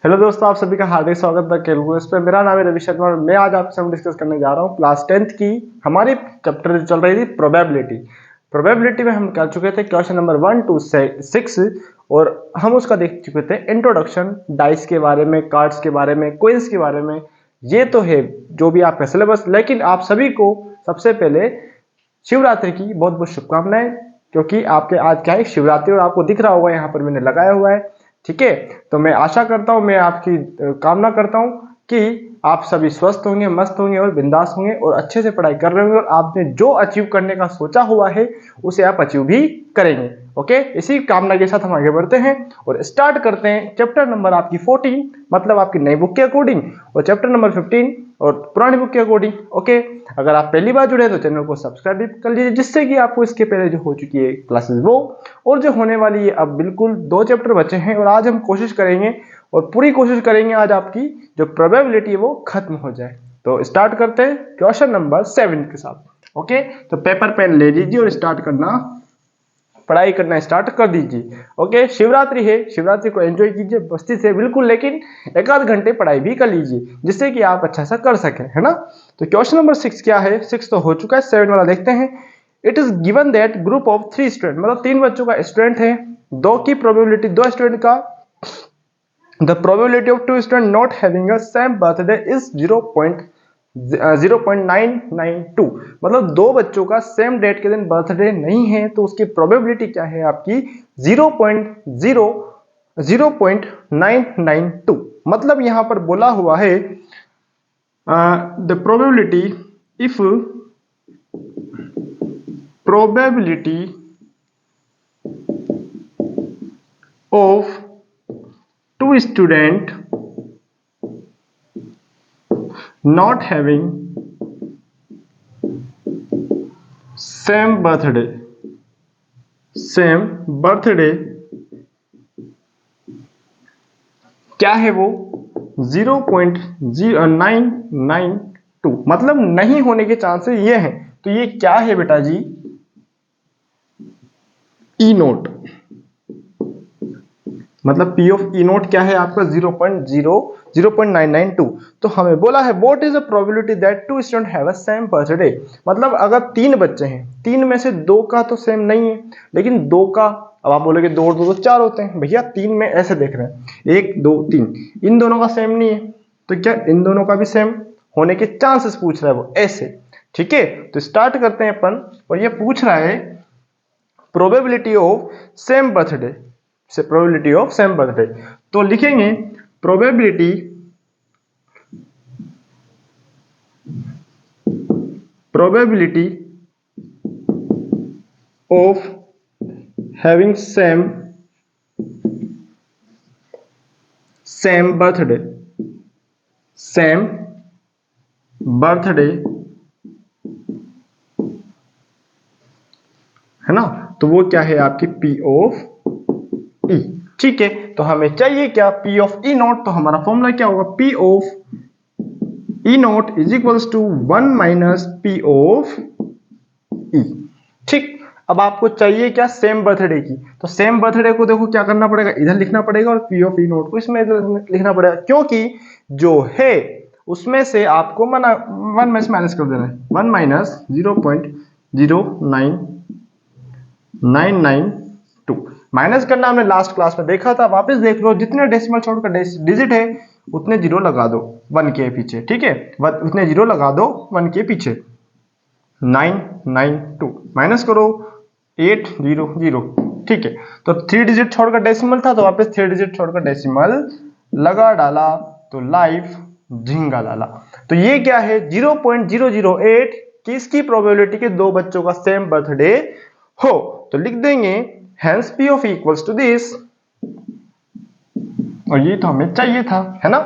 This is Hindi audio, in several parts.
हेलो दोस्तों, आप सभी का हार्दिक स्वागत है कैलकुलस पे। मेरा नाम है रवि शर्मा और मैं आज आपसे डिस्कस करने जा रहा हूँ क्लास 10th की हमारी चैप्टर जो चल रही थी प्रोबेबिलिटी में हम कर चुके थे क्वेश्चन नंबर 1 to 6 और हम उसका देख चुके थे इंट्रोडक्शन, डाइस के बारे में, कार्ड्स के बारे में, क्विंस के बारे में। ये तो है जो भी आपका सिलेबस, लेकिन आप सभी को सबसे पहले शिवरात्रि की बहुत बहुत शुभकामनाएं, क्योंकि आपके आज क्या है शिवरात्रि और आपको दिख रहा होगा यहाँ पर मैंने लगाया हुआ है। ठीक है, तो मैं आशा करता हूं, मैं आपकी कामना करता हूं कि आप सभी स्वस्थ होंगे, मस्त होंगे और बिंदास होंगे और अच्छे से पढ़ाई कर रहे होंगे और आपने जो अचीव करने का सोचा हुआ है उसे आप अचीव भी करेंगे। ओके, इसी कामना के साथ हम आगे बढ़ते हैं और स्टार्ट करते हैं चैप्टर नंबर आपकी 14, मतलब आपकी नई बुक के अकॉर्डिंग, और चैप्टर नंबर 15 और पुरानी बुक के अकॉर्डिंग। ओके, अगर आप पहली बार जुड़े तो चैनल को सब्सक्राइब भी कर लीजिए, जिससे कि आपको इसके पहले जो हो चुकी है क्लासेस वो और जो होने वाली है, अब बिल्कुल 2 चैप्टर बचे हैं और आज हम कोशिश करेंगे और पूरी कोशिश करेंगे आज आपकी जो प्रोबेबिलिटी है वो खत्म हो जाए। तो स्टार्ट करते हैं क्वेश्चन नंबर 7 के साथ। ओके, तो पेपर पेन ले लीजिए और स्टार्ट करना, पढ़ाई करना स्टार्ट कर दीजिए। ओके, शिवरात्रि है, शिवरात्रि को एंजॉय कीजिए मस्ती से बिल्कुल, लेकिन एक आध घंटे पढ़ाई भी कर लीजिए जिससे कि आप अच्छा सा कर सकें, है ना। तो क्वेश्चन नंबर 6 क्या है, 6 तो हो चुका है, 7 वाला देखते हैं। It is given that group of 3 student, मतलब 3 बच्चों का स्टूडेंट है, दो की प्रोबेबिलिटी, 2 स्टूडेंट का, the probability of 2 student not having a same birthday is 0.992, मतलब 2 बच्चों का सेम डेट के दिन बर्थडे नहीं है तो उसकी प्रोबेबिलिटी क्या है आपकी 0.992। मतलब यहां पर बोला हुआ है the probability, if probability of 2 student not having same birthday क्या है वो 0.0992, मतलब नहीं होने के चांसेस ये हैं। तो ये क्या है बेटा जी, ई नोट, मतलब पी ऑफ ई नोट क्या है आपका 0.992। तो हमें बोला है what is the probability that 2 student have a same birthday, मतलब अगर 3 बच्चे हैं, 3 में से 2 का तो सेम नहीं है, लेकिन 2 का, अब आप बोलोगे 2 और 2 तो 4 होते हैं भैया, 3 में ऐसे देख रहे हैं 1 2 3, इन दोनों का सेम नहीं है, तो क्या इन दोनों का भी सेम होने के चांसेस पूछ रहा है वो ऐसे। ठीक है, तो स्टार्ट करते हैं अपन, और ये पूछ रहा है प्रोबेबिलिटी ऑफ सेम बर्थडे, से प्रोबेबिलिटी ऑफ सेम बर्थडे, तो लिखेंगे probability of having same birthday है ना, तो वो क्या है आपकी P ऑफ E। ठीक है, तो हमें चाहिए क्या P ऑफ E नोट, तो हमारा फॉर्मूला क्या होगा, P of E not is equals to 1 minus P of E। ठीक, अब आपको चाहिए क्या, सेम बर्थडे की, तो सेम बर्थडे को देखो क्या करना पड़ेगा, इधर लिखना पड़ेगा और P ऑफ E नोट को इसमें लिखना पड़ेगा, क्योंकि जो है उसमें से आपको 1 में से माइनस कर देना है, 1 माइनस 0.0992 माइनस करना हमने लास्ट क्लास में देखा था, वापस देख लो, जितने डेसिमल छोड़कर डिजिट है उतने जीरो लगा दो 1 के पीछे। ठीक है, उतने जीरो लगा दो 1 के पीछे, 992 माइनस करो 800। ठीक है, तो 3 डिजिट छोड़कर डेसिमल था तो वापस 3 डिजिट छोड़कर डेसिमल लगा डाला, तो लाइव झिंगा लाला। तो ये क्या है 0.008 किसकी प्रोबेबिलिटी के 2 बच्चों का सेम बर्थडे हो, तो लिख देंगे hence P of E equals to this, और ये तो हमें चाहिए था, है ना।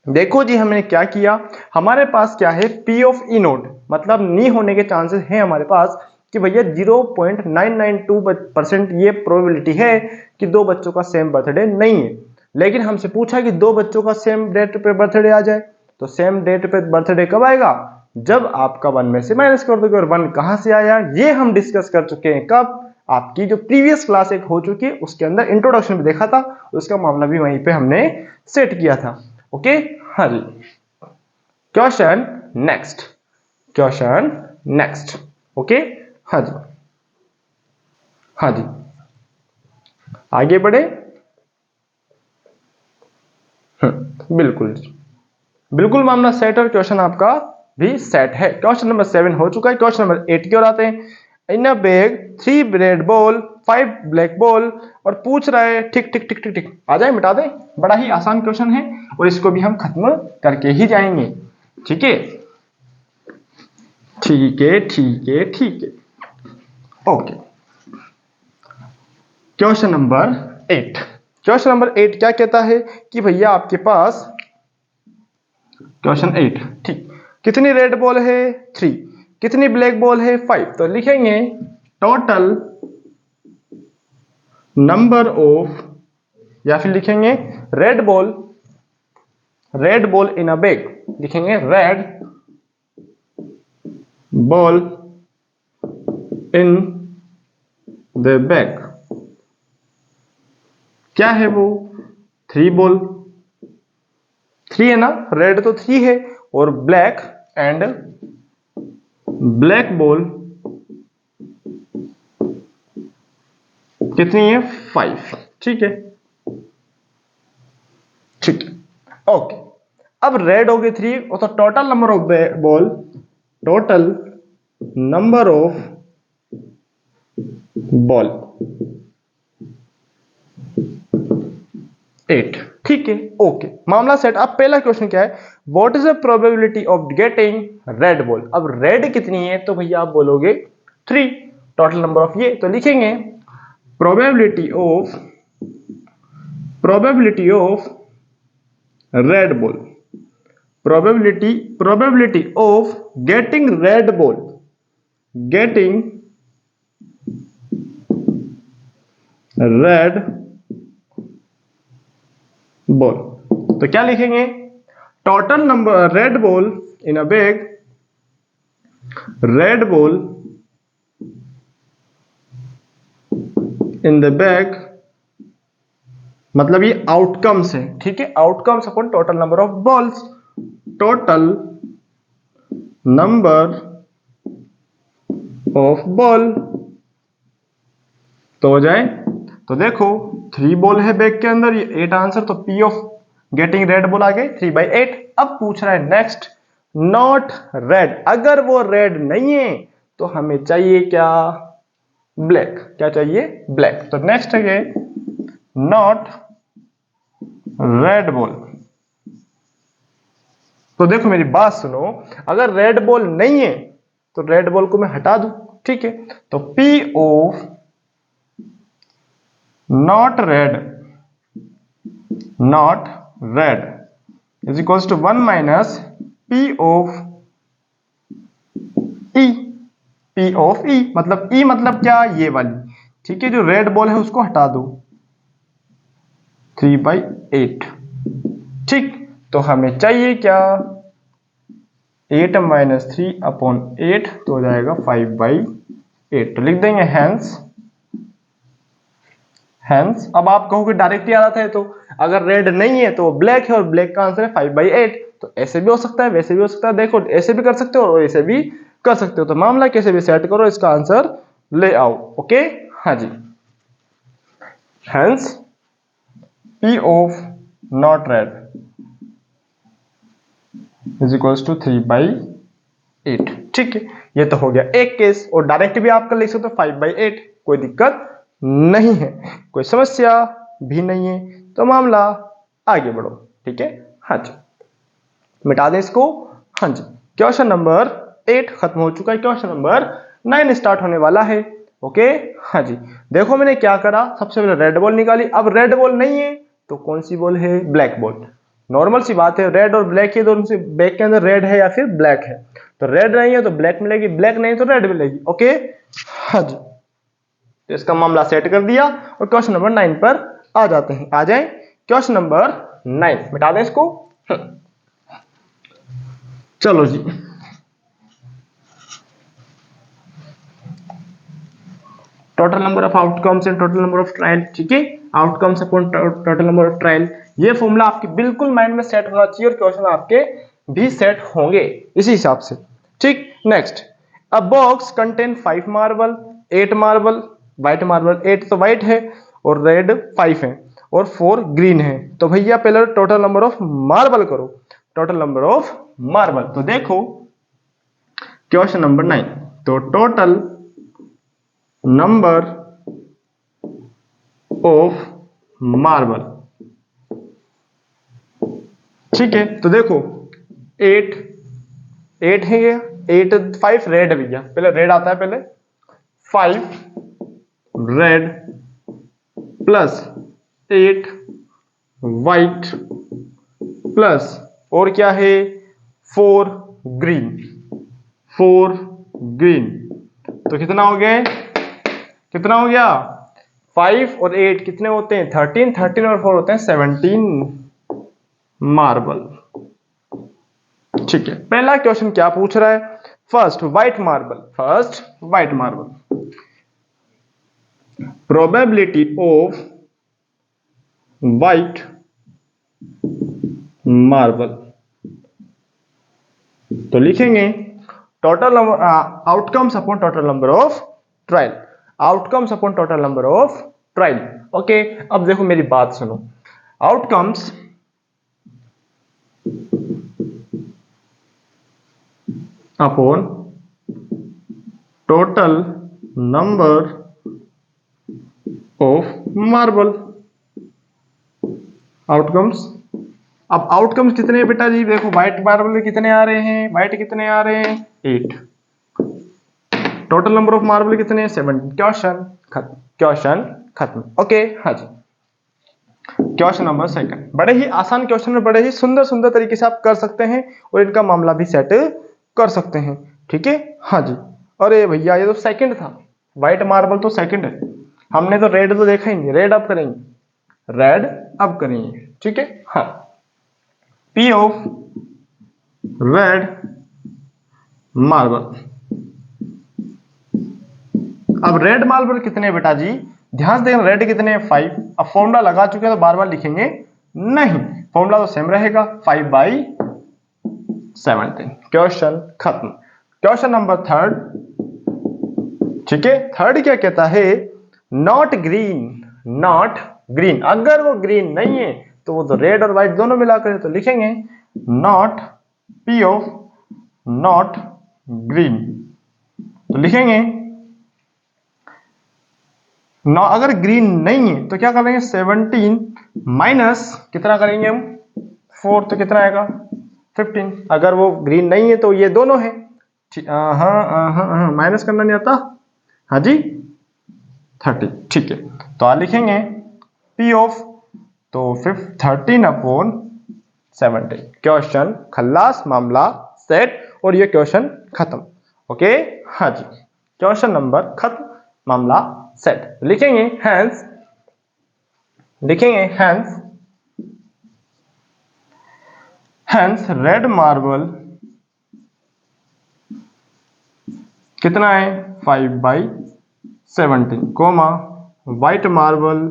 देखो जी हमने क्या किया, हमारे पास क्या है P of E नोट, मतलब नहीं होने के चांसेस हैं हमारे पास कि भैया 0.992% ये प्रोबेबिलिटी है कि 2 बच्चों का सेम बर्थडे नहीं है, लेकिन हमसे पूछा कि 2 बच्चों का सेम डेट पे बर्थडे आ जाए, तो सेम डेट पे बर्थडे कब आएगा, जब आपका 1 में से माइनस कर दोगे, और 1 कहां से आया ये हम डिस्कस कर चुके हैं, कब, आपकी जो प्रीवियस क्लास एक हो चुकी है उसके अंदर इंट्रोडक्शन भी देखा था, उसका मामला भी वहीं पे हमने सेट किया था। ओके, हाँ जी। Question next, question next. Okay, हाँ जी, हाँ जी, आगे बढ़े। बिल्कुल जी, बिल्कुल मामला सेट और क्वेश्चन आपका भी सेट है। क्वेश्चन नंबर 7 हो चुका है। क्वेश्चन नंबर 8 की ओर आते हैं। In a bag 3 red ball 5 black ball, और पूछ रहा है ठीक ठीक ठीक ठीक ठीक। आ जाए, मिटा दें, बड़ा ही आसान क्वेश्चन है और इसको भी हम खत्म करके ही जाएंगे। ठीक है, ठीक है, ठीक है, ठीक है। Okay, question number 8। Question number 8 क्या कहता है कि भैया आपके पास क्वेश्चन 8, ठीक, कितनी रेड बॉल है 3, कितनी ब्लैक बॉल है 5। तो लिखेंगे टोटल नंबर ऑफ, या फिर लिखेंगे red ball, red ball in a bag, लिखेंगे red ball in the bag. क्या है वो, 3 बॉल, 3 है ना, रेड तो 3 है, और ब्लैक एंड ब्लैक बॉल कितनी है 5। ठीक है, ठीक है, ओके। अब रेड हो गई 3, तो total number of ball, total number of ball 8। ठीक है, ओके, मामला सेट। अब पहला क्वेश्चन क्या है, what is the probability of getting red ball. अब रेड कितनी है, तो भैया आप बोलोगे 3, टोटल नंबर ऑफ ये, तो लिखेंगे probability of, probability of red ball, probability of getting red ball, getting red ball. तो क्या लिखेंगे, total number red ball in a bag, red ball in the bag, मतलब ये आउटकम्स है। ठीक है, outcomes upon total number of balls, total number of ball. तो हो जाए, तो देखो 3 बॉल है बैग के अंदर, ये 8 आंसर, तो P of getting red ball आ गई 3/8। अब पूछ रहा है नेक्स्ट, नॉट रेड, अगर वो रेड नहीं है तो हमें चाहिए क्या, ब्लैक। क्या चाहिए, ब्लैक। तो नेक्स्ट है नॉट रेड बॉल। तो देखो मेरी बात सुनो, अगर रेड बॉल नहीं है तो रेड बॉल को मैं हटा दूं। ठीक है, तो P of not red, not red is equals to 1 minus P of E, P of E, मतलब ई मतलब क्या, ये वाली। ठीक है, जो रेड बॉल है उसको हटा दो, 3/8। ठीक, तो हमें चाहिए क्या, 8 माइनस 3/8, तो हो जाएगा 5/8। तो लिख देंगे हैंस, हैंस। अब आप कहोगे डायरेक्ट ही आ रहा था, तो अगर रेड नहीं है तो ब्लैक है, और ब्लैक का आंसर है 5/8। तो ऐसे भी हो सकता है, वैसे भी हो सकता है, देखो ऐसे भी कर सकते हो और ऐसे भी कर सकते हो। तो मामला कैसे भी सेट करो, इसका आंसर ले आओ। ओके, हाँ जी, hence P of not red is equals to 3/8। ठीक है, ये तो हो गया एक केस, और डायरेक्ट भी आपका लिख सकते हो 5/8, कोई दिक्कत नहीं है, कोई समस्या भी नहीं है। तो मामला आगे बढ़ो। ठीक है, हाँ जी, मिटा दें इसको। हाँ जी, क्वेश्चन नंबर 8 खत्म हो चुका है, क्वेश्चन नंबर 9 स्टार्ट होने वाला है। ओके, हाँ जी, देखो मैंने क्या करा, सबसे पहले रेड बॉल निकाली। अब रेड बॉल नहीं है तो कौन सी बॉल है, ब्लैक बॉल। नॉर्मल सी बात है, रेड और ब्लैक है, दोनों से बैग के अंदर रेड है या फिर ब्लैक है। तो रेड नहीं है तो ब्लैक मिलेगी, ब्लैक नहीं तो रेड मिलेगी। ओके, हाँ जी, तो इसका मामला सेट कर दिया, और क्वेश्चन नंबर 9 पर आ जाते हैं। आ जाए क्वेश्चन नंबर 9, मिटा दें इसको। चलो जी, total number of outcomes and total number of trial, ठीक है, outcomes upon total number of trial, ये फॉर्मूला आपके बिल्कुल माइंड में सेट होना चाहिए और क्वेश्चन आपके भी सेट होंगे इसी हिसाब से, ठीक। नेक्स्ट, अ box contain 5 marble, 8 marble, white marble 8 तो व्हाइट है और रेड 5 है और 4 ग्रीन है। तो भैया पहले टोटल नंबर ऑफ मार्बल करो, टोटल नंबर ऑफ मार्बल। तो देखो क्वेश्चन नंबर 9, तो टोटल नंबर ऑफ मार्बल, ठीक है। तो देखो 8 है ये, 8 5 रेड है भैया, पहले रेड आता है, पहले 5 रेड प्लस 8 व्हाइट प्लस और क्या है 4 ग्रीन, 4 ग्रीन। तो कितना हो गया, कितना हो गया 5 और 8 कितने होते हैं 13, 13 और 4 होते हैं 17 मार्बल, ठीक है। पहला क्वेश्चन क्या पूछ रहा है, first white marble, first white marble, probability of white marble. तो लिखेंगे total outcomes upon total number of trial, outcomes upon total number of trial, okay. अब देखो मेरी बात सुनो, outcomes upon total number of marble, outcomes. अब आउटकम्स कितने हैं बेटा जी, देखो व्हाइट मार्बल में कितने आ रहे हैं, व्हाइट कितने आ रहे हैं 8, टोटल नंबर ऑफ मार्बल कितने हैं 7। क्वेश्चन खत्म, क्वेश्चन खत्म, ओके। हाँ जी, क्वेश्चन नंबर सेकंड, बड़े ही आसान क्वेश्चन में बड़े ही सुंदर सुंदर तरीके से आप कर सकते हैं और इनका मामला भी सेट कर सकते हैं, ठीक है। हाँ जी, अरे भैया ये तो सेकंड था, व्हाइट मार्बल तो सेकंड है, हमने तो रेड तो देखा ही नहीं, रेड अब करेंगे, रेड अब करेंगे, ठीक है। हाँ, पी ऑफ रेड मार्बल। अब रेड मार्बल कितने हैं बेटा जी, ध्यान दें रेड कितने हैं 5। अब फॉर्मूला लगा चुके हैं तो बार बार लिखेंगे नहीं, फॉर्मूला तो सेम रहेगा 5/17। क्वेश्चन खत्म। क्वेश्चन नंबर थर्ड, ठीक है। थर्ड क्या कहता है, नॉट ग्रीन, नॉट ग्रीन, अगर वो ग्रीन नहीं है तो वो तो रेड और व्हाइट दोनों मिलाकर है, तो लिखेंगे not P of not green. तो लिखेंगे नौ, अगर ग्रीन नहीं है तो क्या करेंगे 17 माइनस कितना करेंगे हम 4, तो कितना आएगा 15। अगर वो ग्रीन नहीं है तो ये दोनों है, हाँ माइनस करना नहीं आता, हाँ जी 30, ठीक है। तो आ लिखेंगे पी ऑफ तो 13/17। क्वेश्चन खल्लास, मामला सेट और ये क्वेश्चन खत्म, ओके। हाँ जी, क्वेश्चन नंबर खत्म, मामला सेट। लिखेंगे हैंस, लिखेंगे हैंस, हैंस रेड मार्बल कितना है 5/17, comma white marble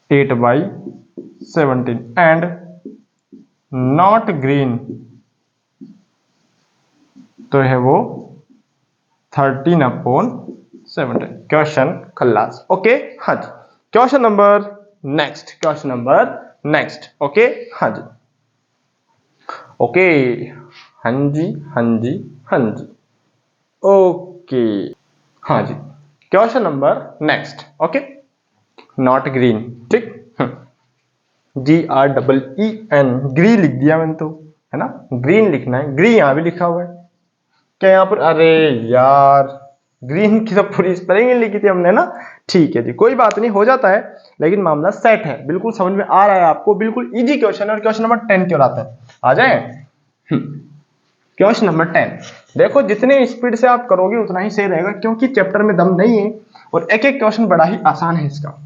8/17 and not green तो है वो 13/17। क्वेश्चन खल्लास, ओके। हाँ जी, question number next, question number next, okay. हाँ जी, ओके, हाँ जी, हाँ जी, हाँ जी, ओके। हाँ जी, question number next, okay. Not green, ठीक, GREEN, ग्री लिख दिया मैंने तो, है ना, ग्रीन लिखना है, ग्री यहां भी लिखा हुआ है क्या यहाँ पर, अरे यार ग्रीन की तो पूरी स्पेलिंग लिखी थी हमने ना, ठीक है जी, कोई बात नहीं, हो जाता है, लेकिन मामला सेट है, बिल्कुल समझ में आ रहा है आपको, बिल्कुल इजी क्वेश्चन है। और क्वेश्चन नंबर 10 क्यों आता है, आ जाए। क्वेश्चन नंबर 10, देखो जितने स्पीड से आप करोगे उतना ही सही रहेगा, क्योंकि चैप्टर में दम नहीं है और एक एक क्वेश्चन बड़ा ही आसान है इसका,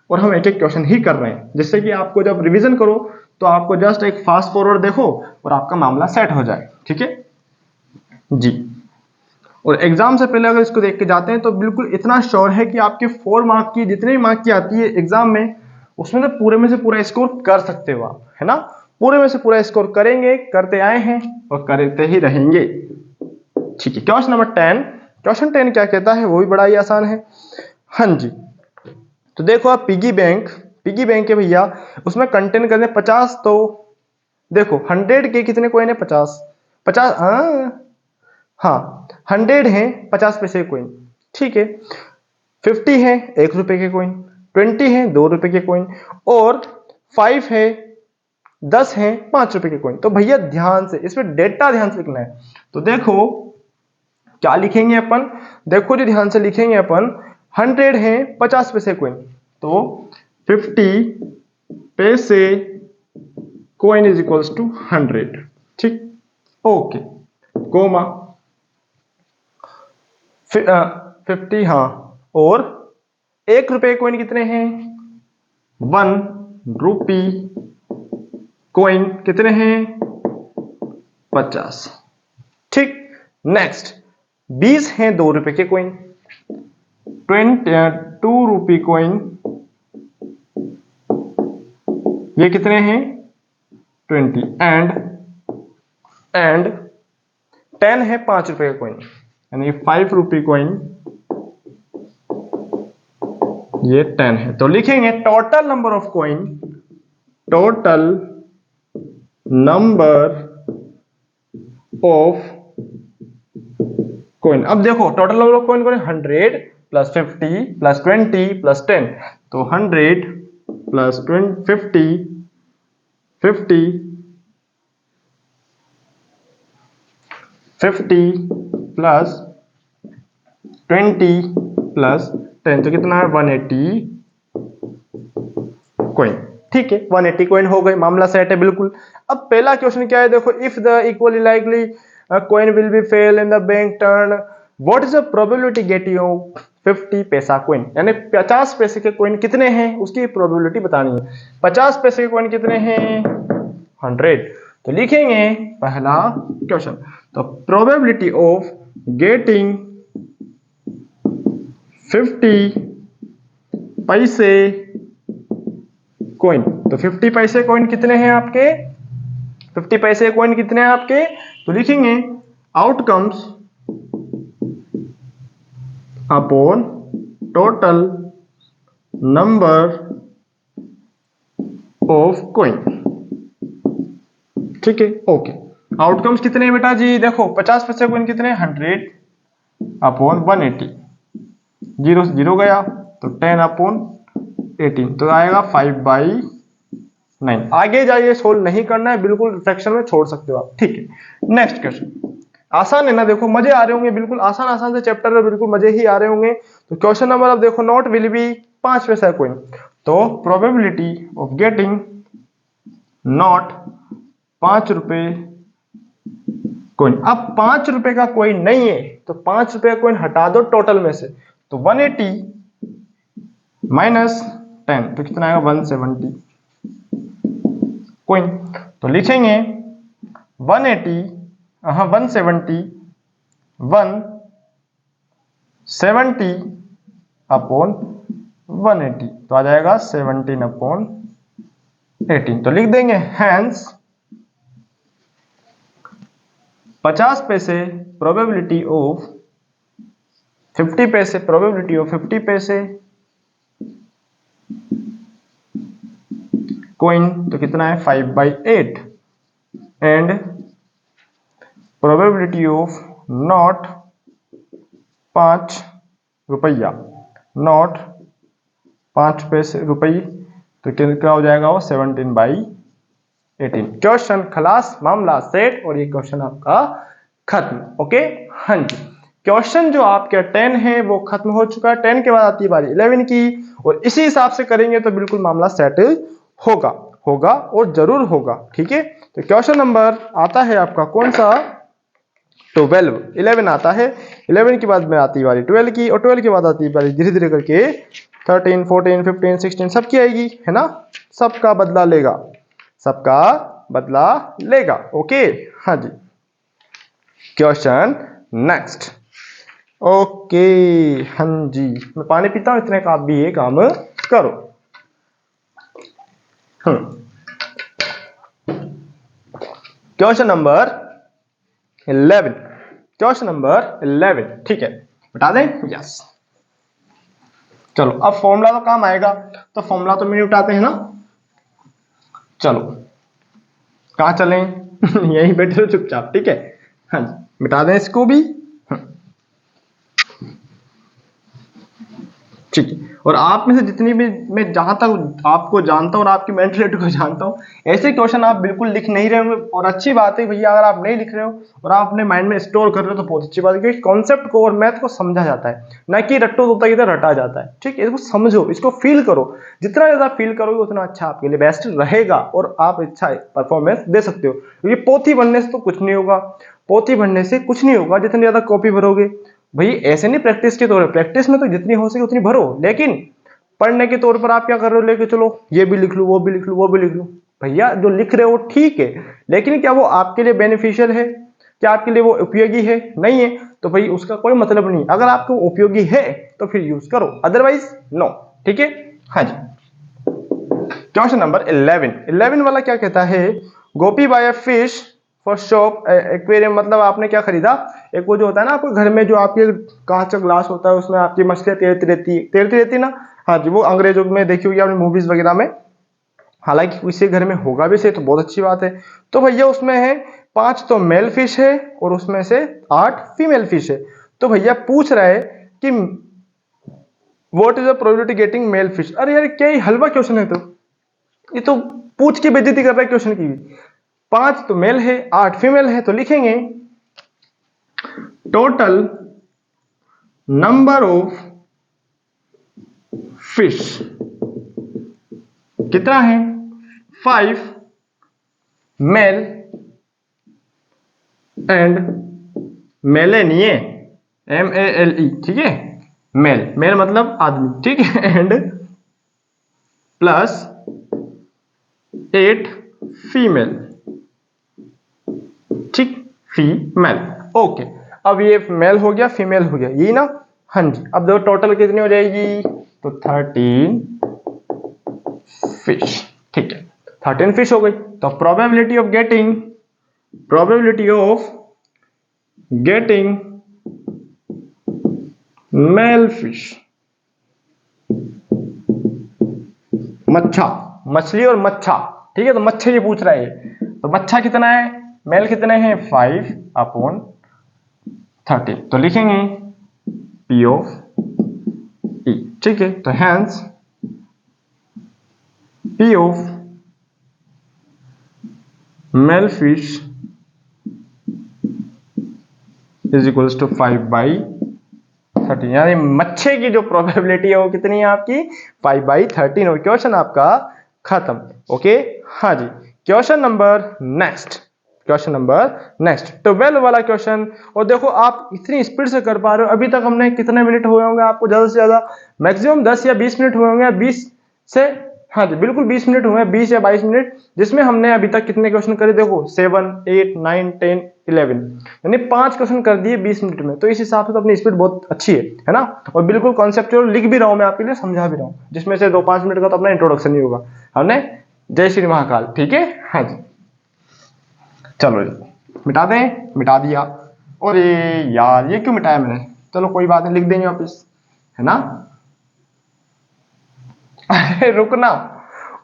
और हम एक एक क्वेश्चन ही कर रहे हैं, जिससे कि आपको जब रिवीजन करो तो आपको जस्ट एक फास्ट फॉरवर्ड देखो और आपका मामला सेट हो जाए, ठीक है। जी। और एग्जाम से पहले अगर इसको देख के जाते हैं तो बिल्कुल इतना श्योर है कि आपके 4 मार्क की जितने भी मार्क की आती है एग्जाम में, उसमें तो पूरे में से पूरा स्कोर कर सकते हो आप, है ना। पूरे में से पूरा स्कोर करेंगे, करते आए हैं और करते ही रहेंगे। ठीक है, क्वेश्चन नंबर 10। क्वेश्चन 10 क्या कहता है, वो भी बड़ा ही आसान है। हाँ जी, तो देखो आप पिगी बैंक है भैया, उसमें कंटेन करने 50, तो देखो 100 के कितने कॉइन है, 50 हाँ 100 है 50 पैसे कॉइन, ठीक है। 50 है 1 रुपए के कॉइन, 20 है 2 रुपए के कॉइन, और 5 है 10 है 5 रुपए के कॉइन। तो भैया ध्यान से इसमें डेटा ध्यान से लिखना है। तो देखो क्या लिखेंगे अपन, देखो जी ध्यान से लिखेंगे अपन, 100 है 50 पैसे कॉइन, तो 50 पैसे कॉइन इज इक्वल्स टू 100, ठीक, ओके, कोमा 50, हाँ, और 1 रुपए कॉइन कितने हैं, 1 रुपी कॉइन कितने हैं, 50, ठीक। नेक्स्ट 20 हैं 2 रुपए के कॉइन, 2 रुपी कॉइन, ये कितने हैं 20, एंड 10 है 5 रुपए का कॉइन, यानी 5 रुपी कॉइन, ये 10 है। तो लिखेंगे total number of coin, total number of coin. अब देखो टोटल नंबर ऑफ कॉइन करें, 100 प्लस 50 प्लस 20 प्लस 10, तो 100 प्लस 50 प्लस 20 प्लस 10, तो कितना है 180 कॉइन, ठीक है। 180 कॉइन हो गए, मामला सेट है बिल्कुल। अब पहला क्वेश्चन क्या है, देखो if the equally likely coin will be fail in the bank turn, what is the probability getting off 50 पैसा कॉइन, यानी 50 पैसे के कॉइन कितने हैं उसकी प्रोबेबिलिटी बतानी है। 50 पैसे के कॉइन कितने हैं 100, तो लिखेंगे पहला क्वेश्चन, तो प्रोबेबिलिटी ऑफ गेटिंग 50 पैसे कॉइन, तो 50 पैसे कॉइन कितने हैं आपके, 50 पैसे कॉइन कितने हैं आपके, तो लिखेंगे outcomes upon total number of coin, ठीक है, ओके। आउटकम्स कितने हैं बेटा जी, देखो 50 पैसे कॉइन कितने 100 अपॉन 180, 0 से 0 गया तो 10 अपॉन 18, तो आएगा 5/9। आगे जाइए, सोल्व नहीं करना है, बिल्कुल फ्रैक्शन में छोड़ सकते हो आप, ठीक है। नेक्स्ट क्वेश्चन आसान है ना, देखो मजे आ रहे होंगे, बिल्कुल आसान से चैप्टर में बिल्कुल मजे ही आ रहे होंगे। तो क्वेश्चन नंबर अब देखो, नोट विल बी 5 पैसा कॉइन, तो प्रोबेबिलिटी ऑफ गेटिंग नॉट 5 रुपए कॉइन। अब 5 रुपए का कॉइन नहीं है तो 5 रुपए का कॉइन हटा दो टोटल में से, तो 180 माइनस 10, तो कितना आएगा 170 कॉइन। तो लिखेंगे 170 अपॉन 180, तो आ जाएगा 17 अपॉन 18, तो लिख देंगे हैंस 50 पैसे प्रोबेबिलिटी ऑफ 50 पैसे, प्रोबेबिलिटी ऑफ 50 पैसे कॉइन, तो कितना है 5/8, एंड प्रोबेबिलिटी ऑफ नॉट 5 रुपया, नॉट 5 पैसे रुपये, तो क्या हो जाएगा वो 17/18। क्वेश्चन खलास, मामला सेट, और ये क्वेश्चन आपका खत्म, ओके। हाँ जी, क्वेश्चन जो आपके 10 है वो खत्म हो चुका है। 10 के बाद आती है बारी 11 की, और इसी हिसाब से करेंगे तो बिल्कुल मामला सेट होगा और जरूर होगा, ठीक है। तो क्वेश्चन नंबर आता है आपका कौन सा, 12, 11 आता है, 11 के बाद में आती है बारी 12 की, और 12 के बाद आती है बारी धीरे धीरे करके 13, 14, 15, 16 सबकी आएगी, है ना। सबका बदला लेगा, ओके। हाँ जी, क्वेश्चन नेक्स्ट। ओके, हाँ जी, मैं पानी पीता हूं, इतने का आप भी ये काम करो। क्वेश्चन नंबर 11, क्वेश्चन नंबर 11, ठीक है, बता दें? यस। चलो, अब फॉर्मूला तो काम आएगा, तो फॉर्मूला तो मिनट उठाते हैं ना। चलो, कहाँ चलें? यहीं बैठे रहो चुपचाप, ठीक है। हाँ जी, मिटा दें इसको भी। ठीक है, और आप में से जितनी भी, मैं जहां तक आपको जानता हूं और आपकी मेंटलिटी को जानता हूं, ऐसे क्वेश्चन आप बिल्कुल लिख नहीं रहे होंगे, और अच्छी बात है भैया। अगर आप नहीं लिख रहे हो और आप अपने माइंड में स्टोर कर रहे हो तो बहुत अच्छी बात है, क्योंकि कॉन्सेप्ट को और मैथ को समझा जाता है, ना कि रट्टू तोता की तरह रटा जाता है। ठीक है, इसको समझो, इसको फील करो। जितना ज्यादा फील करोगे उतना अच्छा आपके लिए बेस्ट रहेगा, और आप अच्छा परफॉर्मेंस दे सकते हो। क्योंकि पोथी बनने से तो कुछ नहीं होगा, पोथी बनने से कुछ नहीं होगा। जितनी ज्यादा कॉपी भरोगे, भाई ऐसे नहीं प्रैक्टिस के तौर पर, प्रैक्टिस में तो जितनी हो सके उतनी भरो, लेकिन पढ़ने के तौर पर आप क्या कर रहे हो, लेके चलो ये भी लिख लूं, वो भी लिख लूं, वो भी लिख लूं। भैया जो लिख रहे हो ठीक है, लेकिन क्या वो आपके लिए बेनिफिशियल है? क्या आपके लिए वो उपयोगी है? नहीं है, तो भाई उसका कोई मतलब नहीं। अगर आपको उपयोगी है तो फिर यूज करो, अदरवाइज नो। ठीक है, हाँ जी। क्वेश्चन नंबर 11 वाला क्या कहता है? Gopi buy a fish for shop aquarium. मतलब आपने क्या खरीदा? एक वो जो होता है ना आपके घर में, जो आपके कांच का ग्लास होता है, उसमें आपकी मछलियां तैरती रहती ना। हाँ जी, वो अंग्रेजों में देखी होगी आपने, मूवीज वगैरह में। हालांकि किसी घर में होगा भी से तो बहुत अच्छी बात है। तो भैया उसमें है 5 तो मेल फिश है और उसमें से 8 फीमेल फिश है। तो भैया पूछ रहा है कि what is the probability getting male fish. अरे यार, क्या ये हलवा क्वेश्चन है? तो ये तो पूछ के बेइज्जती कर रहा है क्वेश्चन की। 5 तो मेल है, 8 फीमेल है, तो लिखेंगे टोटल नंबर ऑफ फिश कितना है? 5 मेल एंड मेले नहीं है, MELE, ठीक है। मेल, मेल मतलब आदमी, ठीक है, एंड प्लस 8 फीमेल, ठीक, फीमेल। ओके, अब ये मेल हो गया, फीमेल हो गया, यही ना? हाँ जी। अब देखो टोटल कितनी हो जाएगी, तो 13 फिश, ठीक है, 13 फिश हो गई। तो probability of getting male fish, मच्छा, मछली और मच्छा, ठीक है। तो मच्छा ये पूछ रहा है, तो मच्छा कितना है, मेल कितने हैं, 5/13। तो लिखेंगे P ऑफ E, ठीक है। तो hence P of male fish is equals to 5/13, यानी मच्छे की जो प्रोबेबिलिटी है वो कितनी है आपकी, 5/13। और क्वेश्चन आपका खत्म। ओके, हाँ जी। क्वेश्चन नंबर नेक्स्ट, 12 वाला क्वेश्चन। और देखो आप इतनी स्पीड से कर पा रहे हो। अभी तक हमने कितने मिनट हुए होंगे आपको, ज्यादा से ज्यादा मैक्सिमम 10 या 20 मिनट हुए होंगे, 20 से, हाँ जी बिल्कुल 20 मिनट हुए हैं, 20 या 22 मिनट, जिसमें हमने अभी तक कितने क्वेश्चन करे देखो, 7, 8, 9, 10, 11, यानी 5 क्वेश्चन कर दिए 20 मिनट में। तो इस हिसाब से तो अपनी स्पीड बहुत अच्छी है ना। और बिल्कुल कॉन्सेप्चुअल लिख भी रहा हूं मैं आपके लिए, समझा भी रहा हूं, जिसमें से 2-5 मिनट का तो अपना इंट्रोडक्शन ही होगा। हमने जय श्री महाकाल, ठीक है, हाँ जी। चलो जी, मिटा दें, मिटा दिया। और यार ये क्यों मिटाया मैंने? चलो कोई बात नहीं, लिख देंगे वापिस, है ना। अरे रुकना,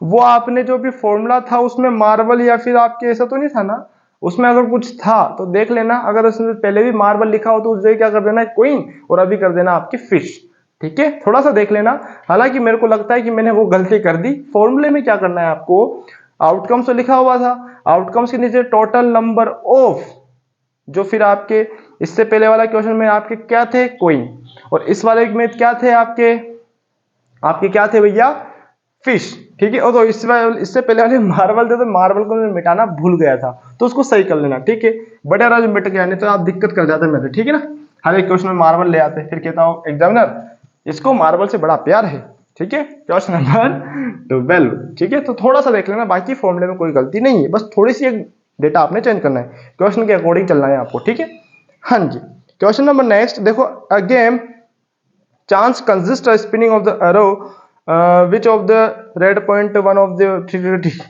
वो आपने जो भी फॉर्मूला था उसमें मार्बल या फिर आपके ऐसा तो नहीं था ना? उसमें अगर कुछ था तो देख लेना। अगर उसमें पहले भी मार्बल लिखा हो तो उस जगह क्या कर देना है, क्वीन, और अभी कर देना आपकी फिश, ठीक है। थोड़ा सा देख लेना। हालांकि मेरे को लगता है कि मैंने वो गलती कर दी। फॉर्मूले में क्या करना है आपको, आउटकम्स तो लिखा हुआ था, आउटकम्स के नीचे टोटल नंबर ऑफ, जो फिर आपके इससे पहले वाला क्वेश्चन में आपके क्या थे, क्वीन, और इस वाले में क्या थे आपके क्या थे भैया, फिश, ठीक है। और तो इससे पहले वाले मार्बल थे, तो मार्बल को मैं मिटाना भूल गया था, तो उसको सही कर लेना, ठीक है। बड़ा राज मिट गया, नहीं तो आप दिक्कत कर जाते मेरे, ठीक है ना। हर एक क्वेश्चन में मार्बल ले आते, फिर कहता हूँ एग्जामिनर इसको मार्बल से बड़ा प्यार है, ठीक है। क्वेश्चन नंबर 12, ठीक है। तो थोड़ा सा देख लेना, बाकी फॉर्मूले में कोई गलती नहीं है, बस थोड़ी सी एक डेटा आपने चेंज करना है, क्वेश्चन के अकॉर्डिंग चलना है आपको, ठीक है। हाँ जी। क्वेश्चन नंबर नेक्स्ट देखो, again chance consist spinning of the arrow which of the red point one of the,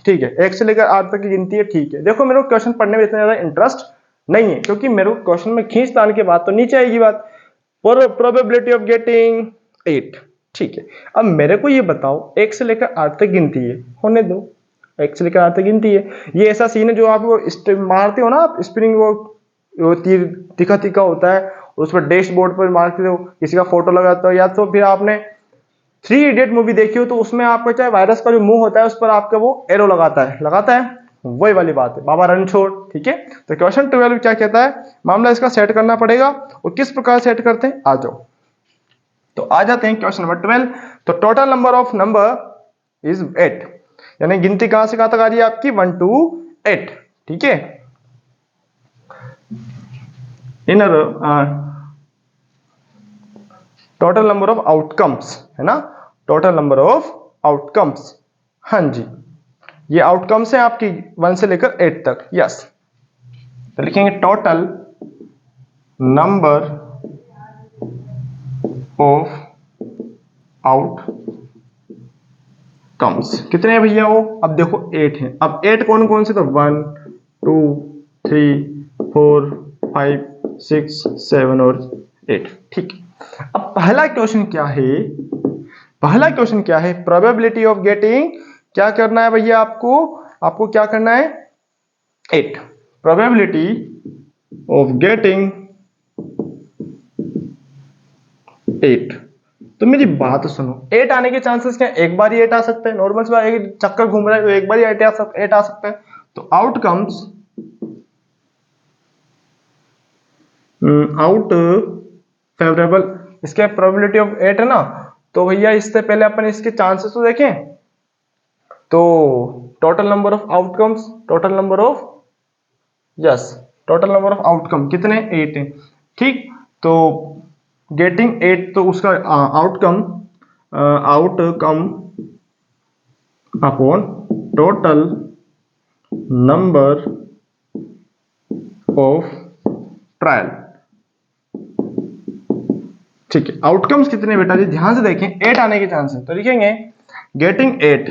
ठीक है, एक से लेकर आठ तक की गिनती है, ठीक है। देखो मेरे को क्वेश्चन पढ़ने में इतना ज्यादा इंटरेस्ट नहीं है, क्योंकि मेरे को क्वेश्चन में खींच तान के बाद तो नीचे आएगी बात, प्रोबेबिलिटी ऑफ गेटिंग 8, ठीक है। अब मेरे को ये बताओ, एक से लेकर आठ तक गिनती है, होने दो, एक से लेकर आठ तक गिनती है। ये ऐसा सीन है जो आप वो मारते हो ना, आप स्पिनिंग, वो तीर तीखा तीखा होता है, उस पर डैशबोर्ड पर मारते हो, किसी का फोटो लगाते हो, या तो फिर आपने 3 इडियट मूवी देखी हो तो उसमें आपका चाहे वायरस का जो मुंह होता है उस पर आपका वो एरो लगाता है, वही वाली बात है, बाबा रणछोड़, ठीक है। तो क्वेश्चन 12 क्या कहता है, मामला इसका सेट करना पड़ेगा, और किस प्रकार सेट करते हैं, आ जाओ। तो आ जाते हैं क्वेश्चन नंबर 12। तो total number of number is 8, यानी गिनती कहां से कहां तक आ रही है आपकी, 1 to 8, ठीक है। Inner total number of outcomes है ना, टोटल नंबर ऑफ आउटकम्स, हाँ जी, ये आउटकम्स है आपकी 1 से लेकर 8 तक, यस। तो लिखेंगे टोटल नंबर ऑफ आउटकम्स कितने हैं भैया, वो अब देखो 8 हैं। अब 8 कौन कौन से, तो 1 2 3 4 5 6 7 और 8, ठीक है। अब पहला क्वेश्चन क्या है, पहला क्वेश्चन क्या है, प्रोबेबिलिटी ऑफ गेटिंग, क्या करना है भैया आपको क्या करना है, 8, प्रोबेबिलिटी ऑफ गेटिंग 8। तो मेरी बात सुनो, 8 आने के चांसेस क्या, एक बार ही 8 आ सकते हैं, नॉर्मल से एक चक्कर घूम रहा है तो एक बार ही 8 आ सकते हैं। तो आउटकम्स, आउट फेवरेबल, इसके प्रोबेबिलिटी ऑफ 8 है ना, तो भैया इससे पहले अपन इसके चांसेस तो देखें। तो total number of outcomes, total number of, yes, total number of outcome कितने, 8 है, ठीक। तो गेटिंग 8, तो उसका outcome upon total number of trial, ठीक है। आउटकम्स कितने बेटा जी, ध्यान से देखें, 8 आने के चांस है, तो लिखेंगे getting 8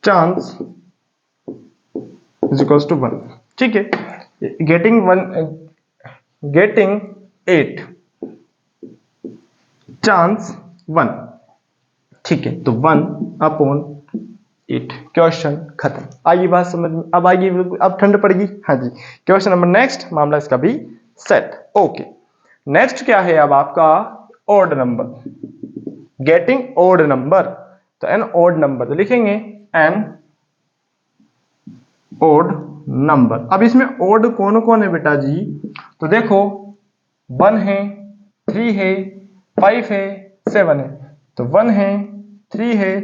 chance is equals to 1, ठीक है। गेटिंग 8 चांस 1, ठीक है। तो 1 अपॉन 8, क्वेश्चन खत्म। आइए बात समझ में, अब आइए, अब ठंड पड़ेगी, हाँ जी। क्वेश्चन नंबर नेक्स्ट, मामला इसका भी सेट, ओके। नेक्स्ट क्या है अब आपका, odd number, getting odd number. तो एन ऑड नंबर, तो लिखेंगे एन ऑड नंबर। अब इसमें ऑड कौन कौन है बेटा जी, तो देखो 1 है, 3 है, 5 है, 7 है। तो 1 है, 3 है,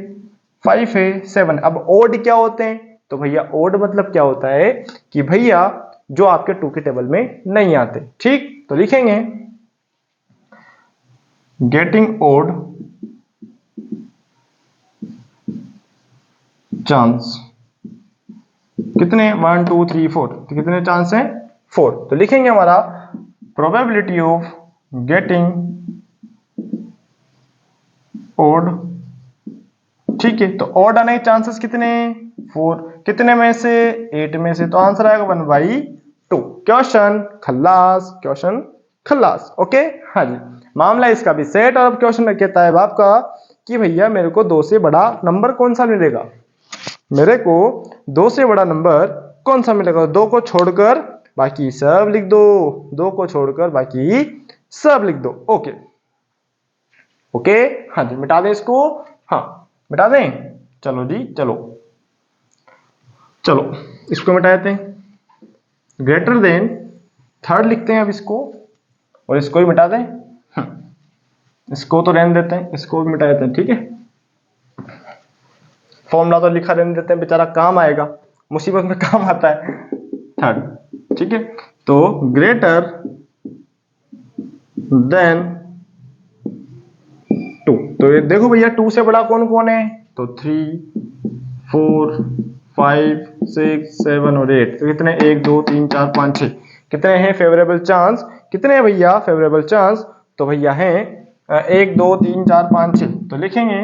5 है, 7। अब ऑड क्या होते हैं, तो भैया ऑड मतलब क्या होता है कि भैया जो आपके 2 के टेबल में नहीं आते, ठीक। तो लिखेंगे गेटिंग ऑड चांस कितने, 1 2 3 4, तो कितने चांस हैं, 4। तो लिखेंगे हमारा प्रोबेबिलिटी ऑफ गेटिंग ऑड, ठीक है। तो ऑड आने के चांसेस कितने, 4, कितने में से, 8 में से, तो आंसर आएगा 1/2। क्वेश्चन खल्लास, क्वेश्चन खल्लास, ओके, हाँ जी। मामला इसका भी सेट। और अब क्वेश्चन कहता है आपका कि भैया मेरे को 2 से बड़ा नंबर कौन सा मिलेगा, मेरे को 2 से बड़ा नंबर कौन सा मिलेगा, 2 को छोड़कर बाकी सब लिख दो, 2 को छोड़कर बाकी सब लिख दो, ओके ओके, हाँ जी। मिटा दें इसको, हाँ मिटा दें, चलो जी, चलो चलो इसको मिटा देते हैं, ग्रेटर देन थर्ड लिखते हैं अब इसको, और इसको भी मिटा दें, इसको तो रहने देते हैं, इसको भी मिटा देते हैं, ठीक है। फॉर्मूला तो लिखा रहने देते हैं, बेचारा काम आएगा, मुसीबत में काम आता है, थर्ड, ठीक है। तो ग्रेटर देन 2, तो ये देखो भैया 2 से बड़ा कौन कौन है, तो 3 4 5 6 7 और 8। तो कितने 1 2 3 4 5 6 कितने हैं फेवरेबल चांस? कितने हैं भैया फेवरेबल चांस? तो भैया हैं 1 2 3 4 5 6। तो लिखेंगे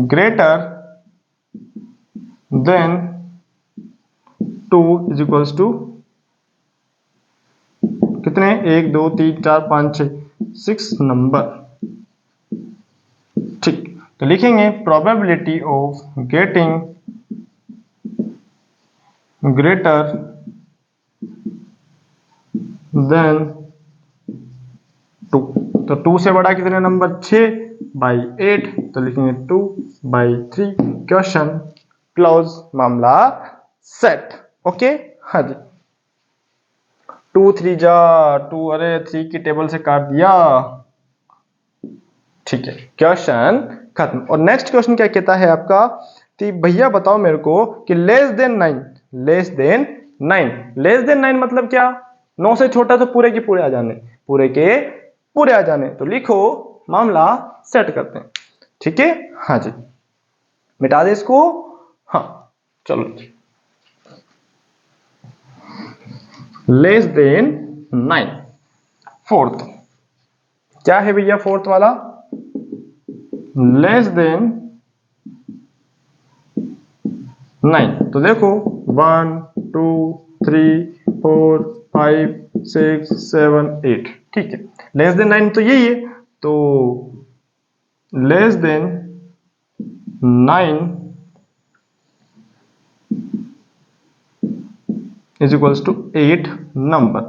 greater than 2 is equals to कितने 1 2 3 4 5 6 6 नंबर। ठीक, तो लिखेंगे probability of getting greater than 2। तो 2 से बड़ा कितने नंबर 6/8। तो लिखेंगे 2/3। क्वेश्चन क्लोज, मामला सेट। ओके हाँ जी 2 3 जा 2, अरे 3 की टेबल से काट दिया। ठीक है क्वेश्चन खत्म। और नेक्स्ट क्वेश्चन क्या कहता है आपका कि भैया बताओ मेरे को कि लेस देन 9 मतलब क्या? 9 से छोटा तो पूरे के पूरे आ जाने, पूरे के पूरे आ जाने। तो लिखो मामला सेट करते हैं। ठीक है हाँ जी मिटा दे इसको। हाँ चलो लेस देन 9 फोर्थ क्या है भैया फोर्थ वाला? Less than 9। तो देखो 1 2 3 4 5 6 7 8। ठीक है लेस देन 9 तो यही है। तो less than 9 is equals to 8 number.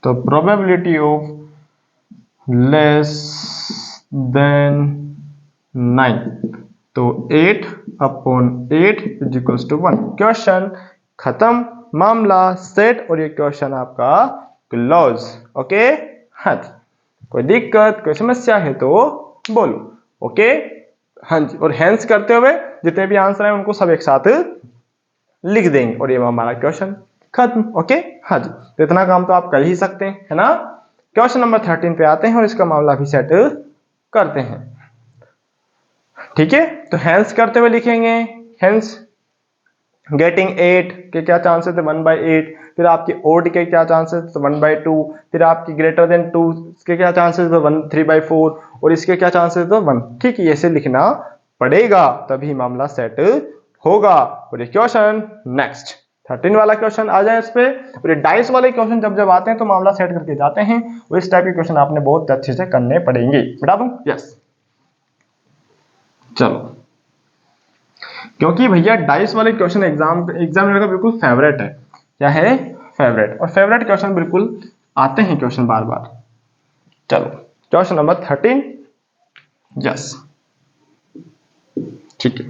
तो प्रोबेबिलिटी ऑफ लेस देन 9 तो 8/8 इज इक्वल्स टू 1। क्वेश्चन खत्म, मामला सेट। और ये क्वेश्चन आपका क्लोज। ओके हाँ जी कोई दिक्कत कोई समस्या है तो बोलो। ओके हाँ जी और हैंस करते हुए जितने भी आंसर हैं उनको सब एक साथ लिख देंगे और ये हमारा क्वेश्चन खत्म। ओके हाँ जी तो इतना काम तो आप कर ही सकते हैं है ना। क्वेश्चन नंबर 13 पे आते हैं और इसका मामला भी सेट करते हैं। ठीक है तो हैंस करते हुए लिखेंगे हैंस गेटिंग 8 के क्या चांसेस है 1/8। फिर आपके ओड के क्या चांसेस तो 1/2। फिर आपकी ग्रेटर देन 2 के क्या चांसेस तो 3/4 और इसके क्या चांसेस तो 1। ठीक है ऐसे लिखना पड़ेगा तभी मामला सेट होगा। और ये क्वेश्चन नेक्स्ट 13 वाला क्वेश्चन आ जाए इस पे। और ये डाइस वाले क्वेश्चन जब जब आते हैं तो मामला सेट करके जाते हैं और इस टाइप के क्वेश्चन आपने बहुत अच्छे से करने पड़ेंगे। बता दूं यस चलो क्योंकि भैया डाइस वाले क्वेश्चन एग्जामिनर का बिल्कुल फेवरेट है। क्या है फेवरेट, और फेवरेट क्वेश्चन बिल्कुल आते हैं क्वेश्चन बार बार। चलो क्वेश्चन नंबर 13 यस ठीक है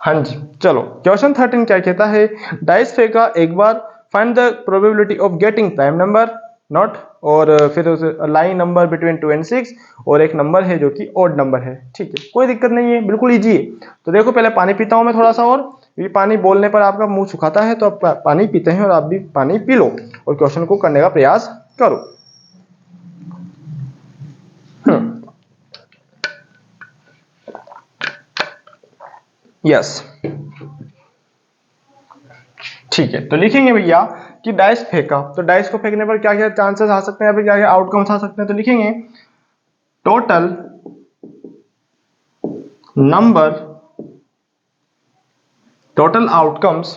हाँ जी चलो क्वेश्चन 13 क्या कहता है डाइस फेंका एक बार find the probability of getting prime number not और फिर लाइन नंबर बिटवीन 2 and 6 और एक नंबर है जो कि ऑड नंबर है। ठीक है कोई दिक्कत नहीं है बिल्कुल इजी है। तो देखो पहले पानी पीता हूं मैं थोड़ा सा और ये पानी बोलने पर आपका मुंह सुखाता है तो आप पानी पीते हैं और आप भी पानी पी लो और क्वेश्चन को करने का प्रयास करो। यस ठीक है तो लिखेंगे भैया कि डाइस फेंका तो डाइस को फेंकने पर क्या क्या चांसेस आ सकते हैं या फिर क्या क्या आउटकम्स आ सकते हैं। तो लिखेंगे total number total outcomes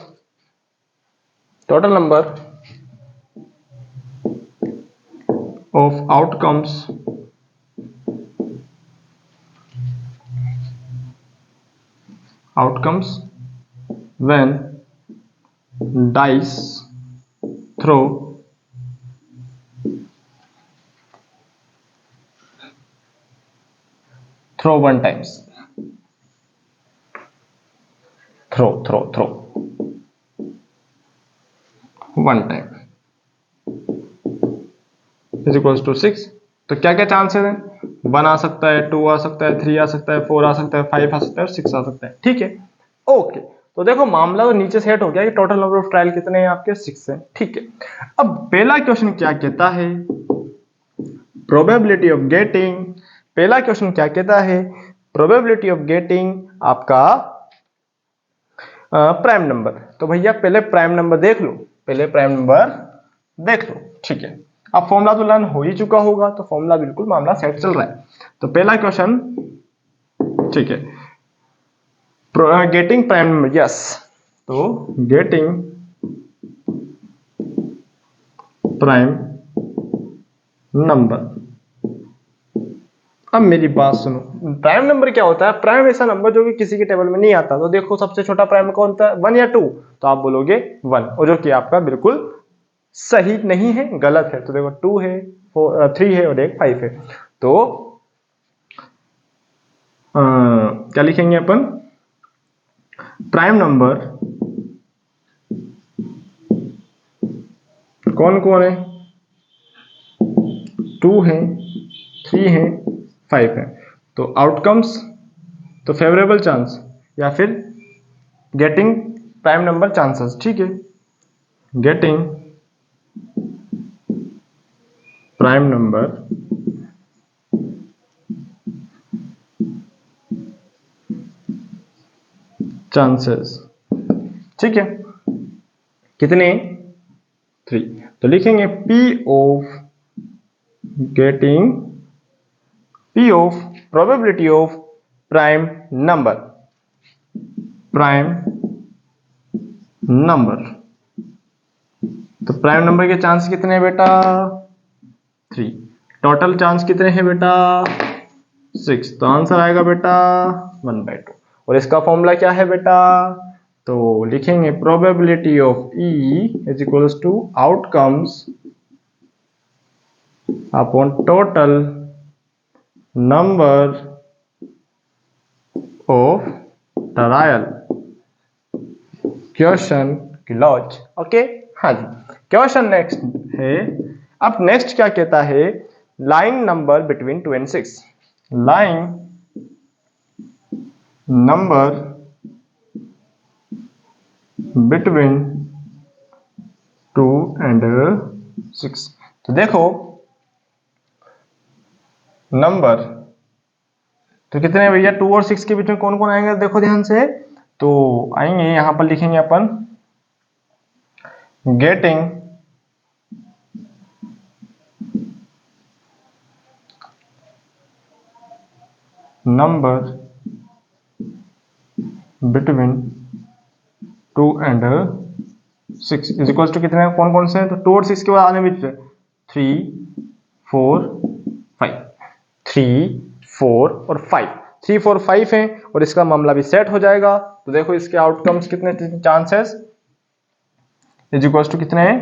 of outcomes when dice throw one times throw one time is equals to 6। तो क्या क्या चांसेस हैं 1 आ सकता है 2 आ सकता है 3 आ सकता है 4 आ सकता है 5 आ सकता है और 6 आ सकता है। ठीक है ओके तो देखो मामला तो नीचे सेट हो गया कि टोटल नंबर ऑफ ट्रायल कितने हैं आपके 6 हैं। ठीक है अब पहला क्वेश्चन क्या कहता है प्रोबेबिलिटी ऑफ गेटिंग। पहला क्वेश्चन क्या कहता है प्रोबेबिलिटी ऑफ गेटिंग आपका प्राइम नंबर। तो भैया पहले प्राइम नंबर देख लो, पहले प्राइम नंबर देख लो, ठीक है। अब फॉर्मूला तो लर्न हो ही चुका होगा, तो फॉर्मूला बिल्कुल मामला सेट चल रहा है। तो पहला क्वेश्चन, ठीक है, गेटिंग प्राइम नंबर, यस। तो गेटिंग प्राइम नंबर। अब मेरी बात सुनो, प्राइम नंबर क्या होता है? प्राइम ऐसा नंबर जो कि किसी के टेबल में नहीं आता। तो देखो सबसे छोटा प्राइम कौन था, 1 या 2? तो आप बोलोगे 1, और जो कि आपका बिल्कुल सही नहीं है, गलत है। तो देखो 2 है, 3 है और एक 5 है। तो क्या लिखेंगे अपन? प्राइम नंबर कौन कौन है? 2 है, 3 है, 5 है। तो आउटकम्स, तो फेवरेबल चांस या फिर गेटिंग प्राइम नंबर चांसेस, ठीक है। गेटिंग प्राइम नंबर चांसेस, ठीक है, कितने? 3। तो लिखेंगे P of getting, P of probability of prime number, prime number. तो प्राइम नंबर के चांस कितने हैं बेटा? 3। टोटल चांस कितने हैं बेटा? 6। तो आंसर आएगा बेटा 1/2। और इसका फॉर्मूला क्या है बेटा? तो लिखेंगे probability of E is equals to outcomes upon total number of trial question clause. Okay, हाँ जी। क्वेश्चन नेक्स्ट है। अब नेक्स्ट क्या कहता है? Line number between 2 and 6। Line number between 2 and 6। तो देखो नंबर तो कितने भैया 2 और 6 के बीच में कौन कौन आएंगे? देखो ध्यान से, तो आएंगे यहां पर, लिखेंगे अपन getting number between 2 and 6 is equal to कितने, कौन कौन से हैं? तो 2 और 6 के बाद आने बीच में 3 4 5, 3 4 और 5, 3 4 5 हैं, और इसका मामला भी सेट हो जाएगा। तो देखो इसके आउटकम्स कितने चांसेस इज इक्वल टू कितने हैं?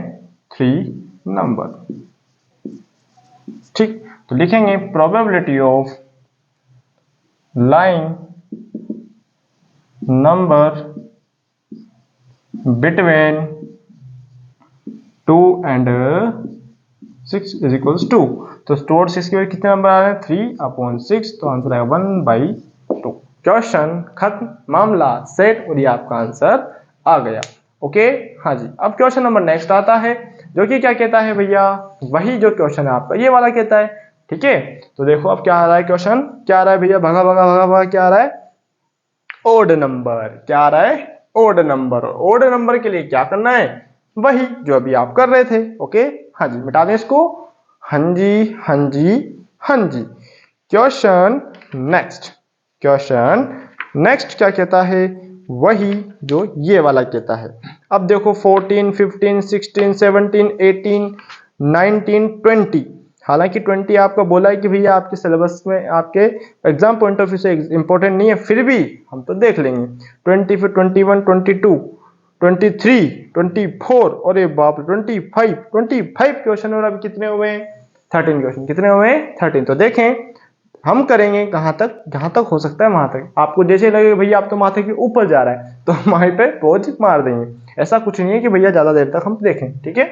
3 नंबर, ठीक। तो लिखेंगे probability of line number between 2 and 6 is equals 2। तो 2 और 6 के बाद कितने नंबर आ रहे हैं? 3/6। तो आंसर आएगा 1/2। क्वेश्चन खत्म, मामला सेट, और ये आपका आंसर आ गया। ओके, हाँ जी। अब क्वेश्चन नंबर नेक्स्ट आता है, जो कि क्या कहता है भैया? वही जो क्वेश्चन है आपका ये वाला कहता है, ठीक है। तो देखो अब क्या आ रहा है क्वेश्चन, क्या आ रहा है भैया? भगा भगा भगा भगा, क्या आ रहा है? Odd number. क्या आ रहा है? Odd number. ओड नंबर के लिए क्या करना है? वही जो अभी आप कर रहे थे। ओके, हाँ जी, मिटा दें इसको। हाँ जी, हाँ जी, हाँ जी। क्वेश्चन नेक्स्ट, क्वेश्चन नेक्स्ट क्या कहता है? वही जो ये वाला कहता है। अब देखो 14 15 16 17 18 19 20, हालांकि 20 आपका बोला है कि भैया आपके सिलेबस में, आपके एग्जाम पॉइंट ऑफ व्यू से इंपॉर्टेंट नहीं है, फिर भी हम तो देख लेंगे। 20 फिर 21 22 23 24 और ये बाप 25 क्वेश्चन, और अभी कितने हुए हैं? 13 क्वेश्चन। कितने हुए हैं? 13। तो देखें हम करेंगे कहां तक, जहां तक हो सकता है वहां तक। आपको जैसे लगे भैया आप तो माथे के ऊपर जा रहा है, तो हम वहीं पे बोझ मार देंगे। ऐसा कुछ नहीं है कि भैया ज्यादा देर तक हम देखें, ठीक है।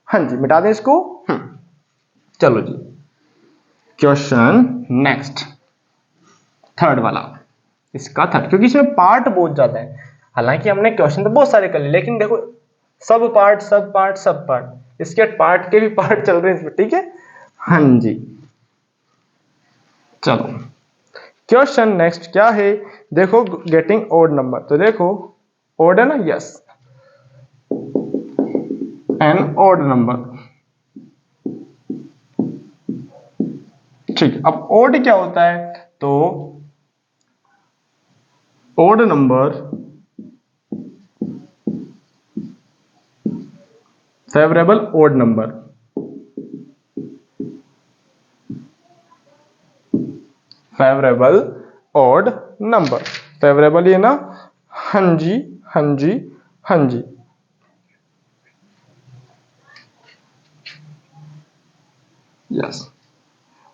हाँ जी, मिटा दें इसको। चलो जी, क्वेश्चन नेक्स्ट, थर्ड वाला, इसका थर्ड, क्योंकि इसमें पार्ट बहुत ज्यादा है। हालांकि हमने क्वेश्चन तो बहुत सारे कर लिए, लेकिन देखो सब पार्ट सब पार्ट सब पार्ट, इसके पार्ट के भी पार्ट चल रहे हैं इसमें, ठीक है। हाँ जी, चलो क्वेश्चन नेक्स्ट क्या है, देखो गेटिंग ओड नंबर, तो देखो ओड है ना, यस, एन ओड नंबर। ठीक, अब ओड क्या होता है, तो odd number favourable odd number, favourable odd number, favourable ये ना, हाँ जी हाँ जी हाँ जी, यस,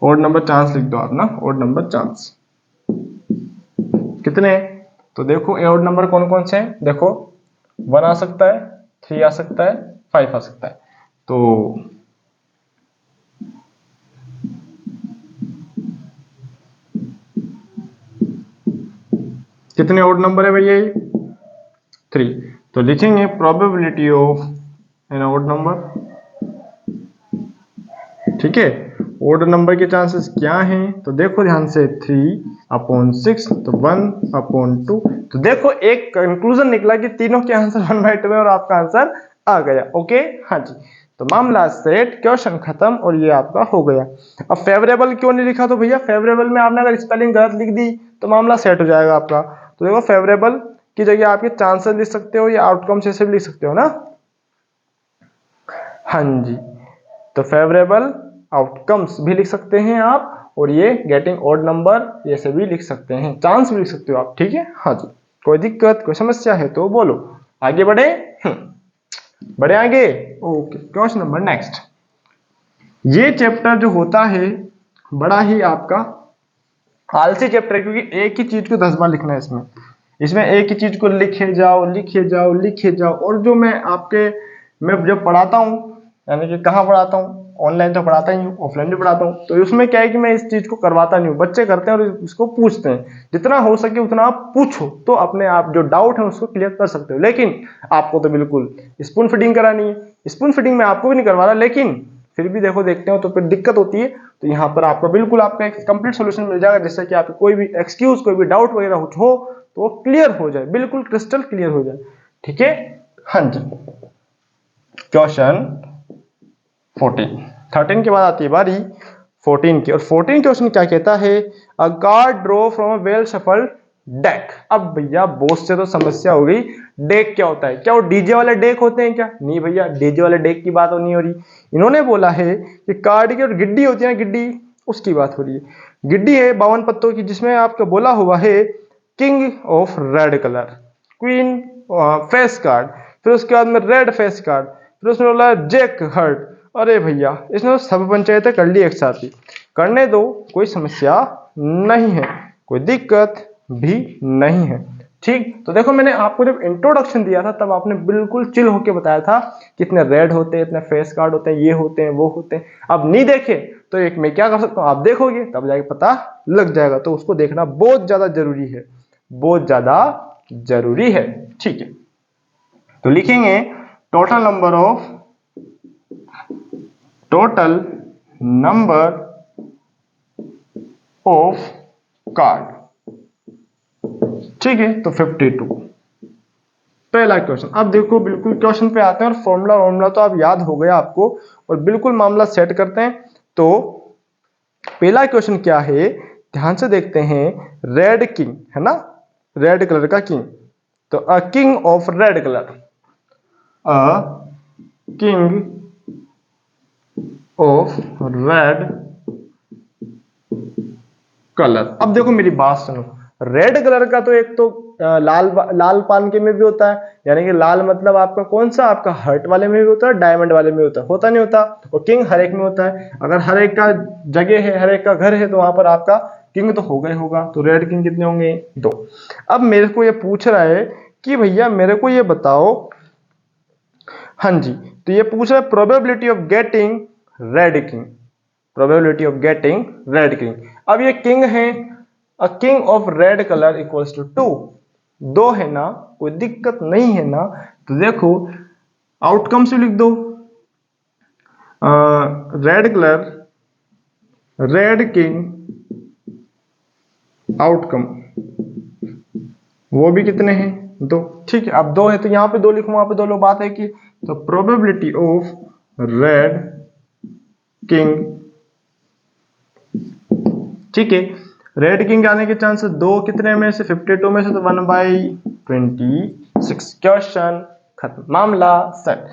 ओड नंबर चांस लिख दो आप ना, ओड नंबर चांस कितने, तो देखो ओड नंबर कौन कौन से हैं, देखो 1 आ सकता है, 3 आ सकता है, 5 आ सकता है, तो कितने ओड नंबर है भैया ये, 3, तो लिखेंगे probability of an odd number. ठीक है, ओड नंबर के चांसेस क्या हैं, तो देखो ध्यान से 3/6, तो 1/2, तो देखो एक कंक्लूजन निकला कि तीनों के आंसर 1/2 है और आपका आंसर आ गया। ओके, हाँ जी, तो मामला सेट, क्वेश्चन खत्म और ये आपका हो गया। अब फेवरेबल क्यों नहीं लिखा, तो भैया फेवरेबल में आपने अगर स्पेलिंग गलत लिख दी तो मामला सेट हो जाएगा आपका। तो देखो फेवरेबल की जगह आपके चांसेस लिख सकते हो या आउटकम्स ऐसे भी लिख सकते हो ना, हाँ जी, तो फेवरेबल आउटकम्स भी लिख सकते हैं आप, और ये गेटिंग ऑड नंबर ये से भी लिख सकते हैं, चांस भी लिख सकते हो आप। ठीक है, हाँ जी, कोई दिक्कत कोई समस्या है तो बोलो, आगे बढ़े, बढ़े आगे। ओके, क्वेश्चन नंबर नेक्स्ट, ये चैप्टर जो होता है बड़ा ही आपका आलसी चैप्टर है, क्योंकि एक ही चीज को 10 बार लिखना है इसमें, इसमें एक ही चीज को लिखे जाओ लिखे जाओ लिखे जाओ, और जो मैं जब पढ़ाता हूँ, यानी कि कहाँ पढ़ाता हूँ, ऑनलाइन तो पढ़ाता ही हूँ, ऑफलाइन भी पढ़ाता हूँ, तो उसमें क्या है कि मैं इस चीज को करवाता नहीं हूँ, बच्चे करते हैं और उसको पूछते हैं, जितना हो सके उतना आप पूछो, तो अपने आप जो डाउट है उसको क्लियर कर सकते हो। लेकिन आपको तो बिल्कुल स्पून फीडिंग करानी है, स्पून फीडिंग में आपको भी नहीं करवा रहा, लेकिन फिर भी देखो देखते हो तो फिर दिक्कत होती है, तो यहाँ पर आपको बिल्कुल आपका एक कंप्लीट सोल्यूशन मिल जाएगा, जिससे कि आपको कोई भी एक्सक्यूज कोई भी डाउट वगैरह कुछ हो तो वो क्लियर हो जाए, बिल्कुल क्रिस्टल क्लियर हो जाए। ठीक है, हाँ जी, क्वेश्चन 13 के बाद आती है बारी 14 की, और 14 क्वेश्चन क्या कहता है, अ card draw from a well shuffled deck. अब भैया बोस से तो समस्या हो गई, डेक क्या होता है, क्या वो डीजे वाले डेक होते हैं क्या, नहीं भैया, डीजे वाले डेक की बात नहीं हो रही, इन्होंने बोला है कि कार्ड की और गिड्डी होती है, गिड्डी, उसकी बात हो रही है। गिड्डी है 52 पत्तों की, जिसमें आपका बोला हुआ है king of red colour, queen face card, फिर उसके बाद में रेड फेस कार्ड, फिर उसमें बोला जैक हर्ट। अरे भैया इसने तो सब पंचायतें कर ली एक साथ ही, करने दो, कोई समस्या नहीं है, कोई दिक्कत भी नहीं है। ठीक, तो देखो मैंने आपको जब इंट्रोडक्शन दिया था तब आपने बिल्कुल चिल होके बताया था कितने रेड होते हैं, इतने फेस कार्ड होते हैं, ये होते हैं वो होते हैं। अब नहीं देखे तो एक मैं क्या कर सकता हूँ, आप देखोगे तब जाके पता लग जाएगा, तो उसको देखना बहुत ज्यादा जरूरी है, बहुत ज्यादा जरूरी है। ठीक है, तो लिखेंगे टोटल नंबर ऑफ कार्ड। ठीक है, तो 52 पहला क्वेश्चन। अब देखो बिल्कुल क्वेश्चन पे आते हैं, और फॉर्मूला तो आप याद हो गया आपको, और बिल्कुल मामला सेट करते हैं। तो पहला क्वेश्चन क्या है, ध्यान से देखते हैं, रेड किंग है ना, रेड कलर का किंग, तो अ king of red colour, a king of red colour. अब देखो मेरी बात सुनो, रेड कलर का तो एक तो लाल पान के में भी होता है, यानी कि लाल मतलब आपका कौन सा, आपका हर्ट वाले में भी होता है, डायमंड वाले में होता नहीं होता, और किंग हर एक में होता है। अगर हर एक का जगह है, हर एक का घर है, तो वहां पर आपका किंग तो होगा ही होगा, तो रेड किंग कितने होंगे, 2। अब मेरे को ये पूछ रहा है कि भैया मेरे को ये बताओ, हाँ जी, तो ये पूछ रहा है probability of getting red king, probability of getting red king. अब ये किंग है, a king of red colour equals to 2, 2 है ना, कोई दिक्कत नहीं है ना। तो देखो आउटकम से लिख दो, red colour, red king outcome वो भी कितने हैं, 2। ठीक है, अब 2 है तो यहाँ पे 2 लिखूं, वहां पे 2 लोग, बात है कि तो प्रोबेबिलिटी ऑफ रेड किंग, ठीक है, रेड किंग आने के चांसेस 2 कितने में से, 52 में से, तो 1/26। क्वेश्चन खत्म, मामला सेट।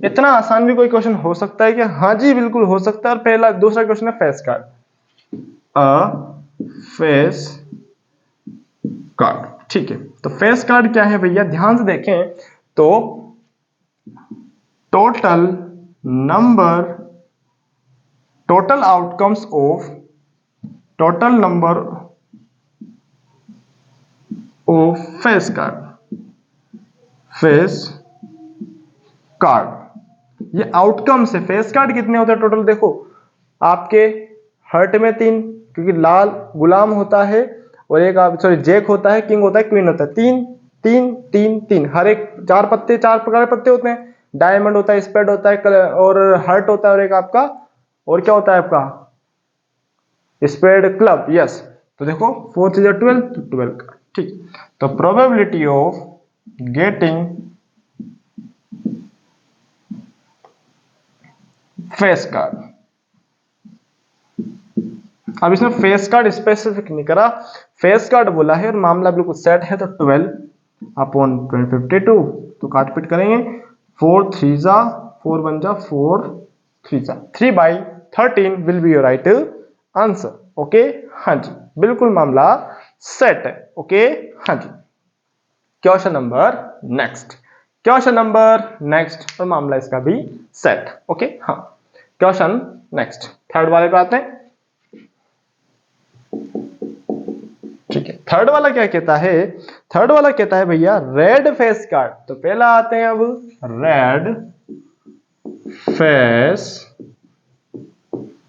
इतना आसान भी कोई क्वेश्चन हो सकता है क्या? हाँ जी बिल्कुल हो सकता है। और पहला दूसरा क्वेश्चन है फेस कार्ड, अ फेस कार्ड, ठीक है। तो फेस कार्ड क्या है भैया, ध्यान से देखें तो total number, total outcomes of, total number of face card, face card, ये आउटकम्स है। फेस कार्ड कितने होते हैं टोटल, देखो आपके हर्ट में 3, क्योंकि लाल गुलाम होता है, और एक आप सॉरी जैक होता है, किंग होता है, क्वीन होता है, 3 3 3 3, हर एक 4 पत्ते, 4 प्रकार के पत्ते होते हैं। डायमंड होता है, स्पेड होता है, और हर्ट होता है, और एक आपका और क्या होता है आपका स्पेड क्लब, यस। तो देखो 4 3 12, तो 12 का, ठीक। तो probability of getting face card, अब इसमें फेस कार्ड स्पेसिफिक नहीं करा, फेस कार्ड बोला है और मामला बिल्कुल सेट है, तो 12 अपॉन 52, तो काट पीट करेंगे, 4 3 जा 4 1 जा 4 3 जा 3/13 will be your right answer. Okay, हाँ जी बिल्कुल मामला सेट है। ओके, हाँ जी। Question number next, question number next, और मामला इसका भी सेट। ओके, हाँ। क्वेश्चन नेक्स्ट, थर्ड वाले पे आते हैं, ठीक है। थर्ड वाला क्या कहता है, थर्ड वाला कहता है भैया रेड फेस कार्ड। तो पहला आते हैं अब रेड फेस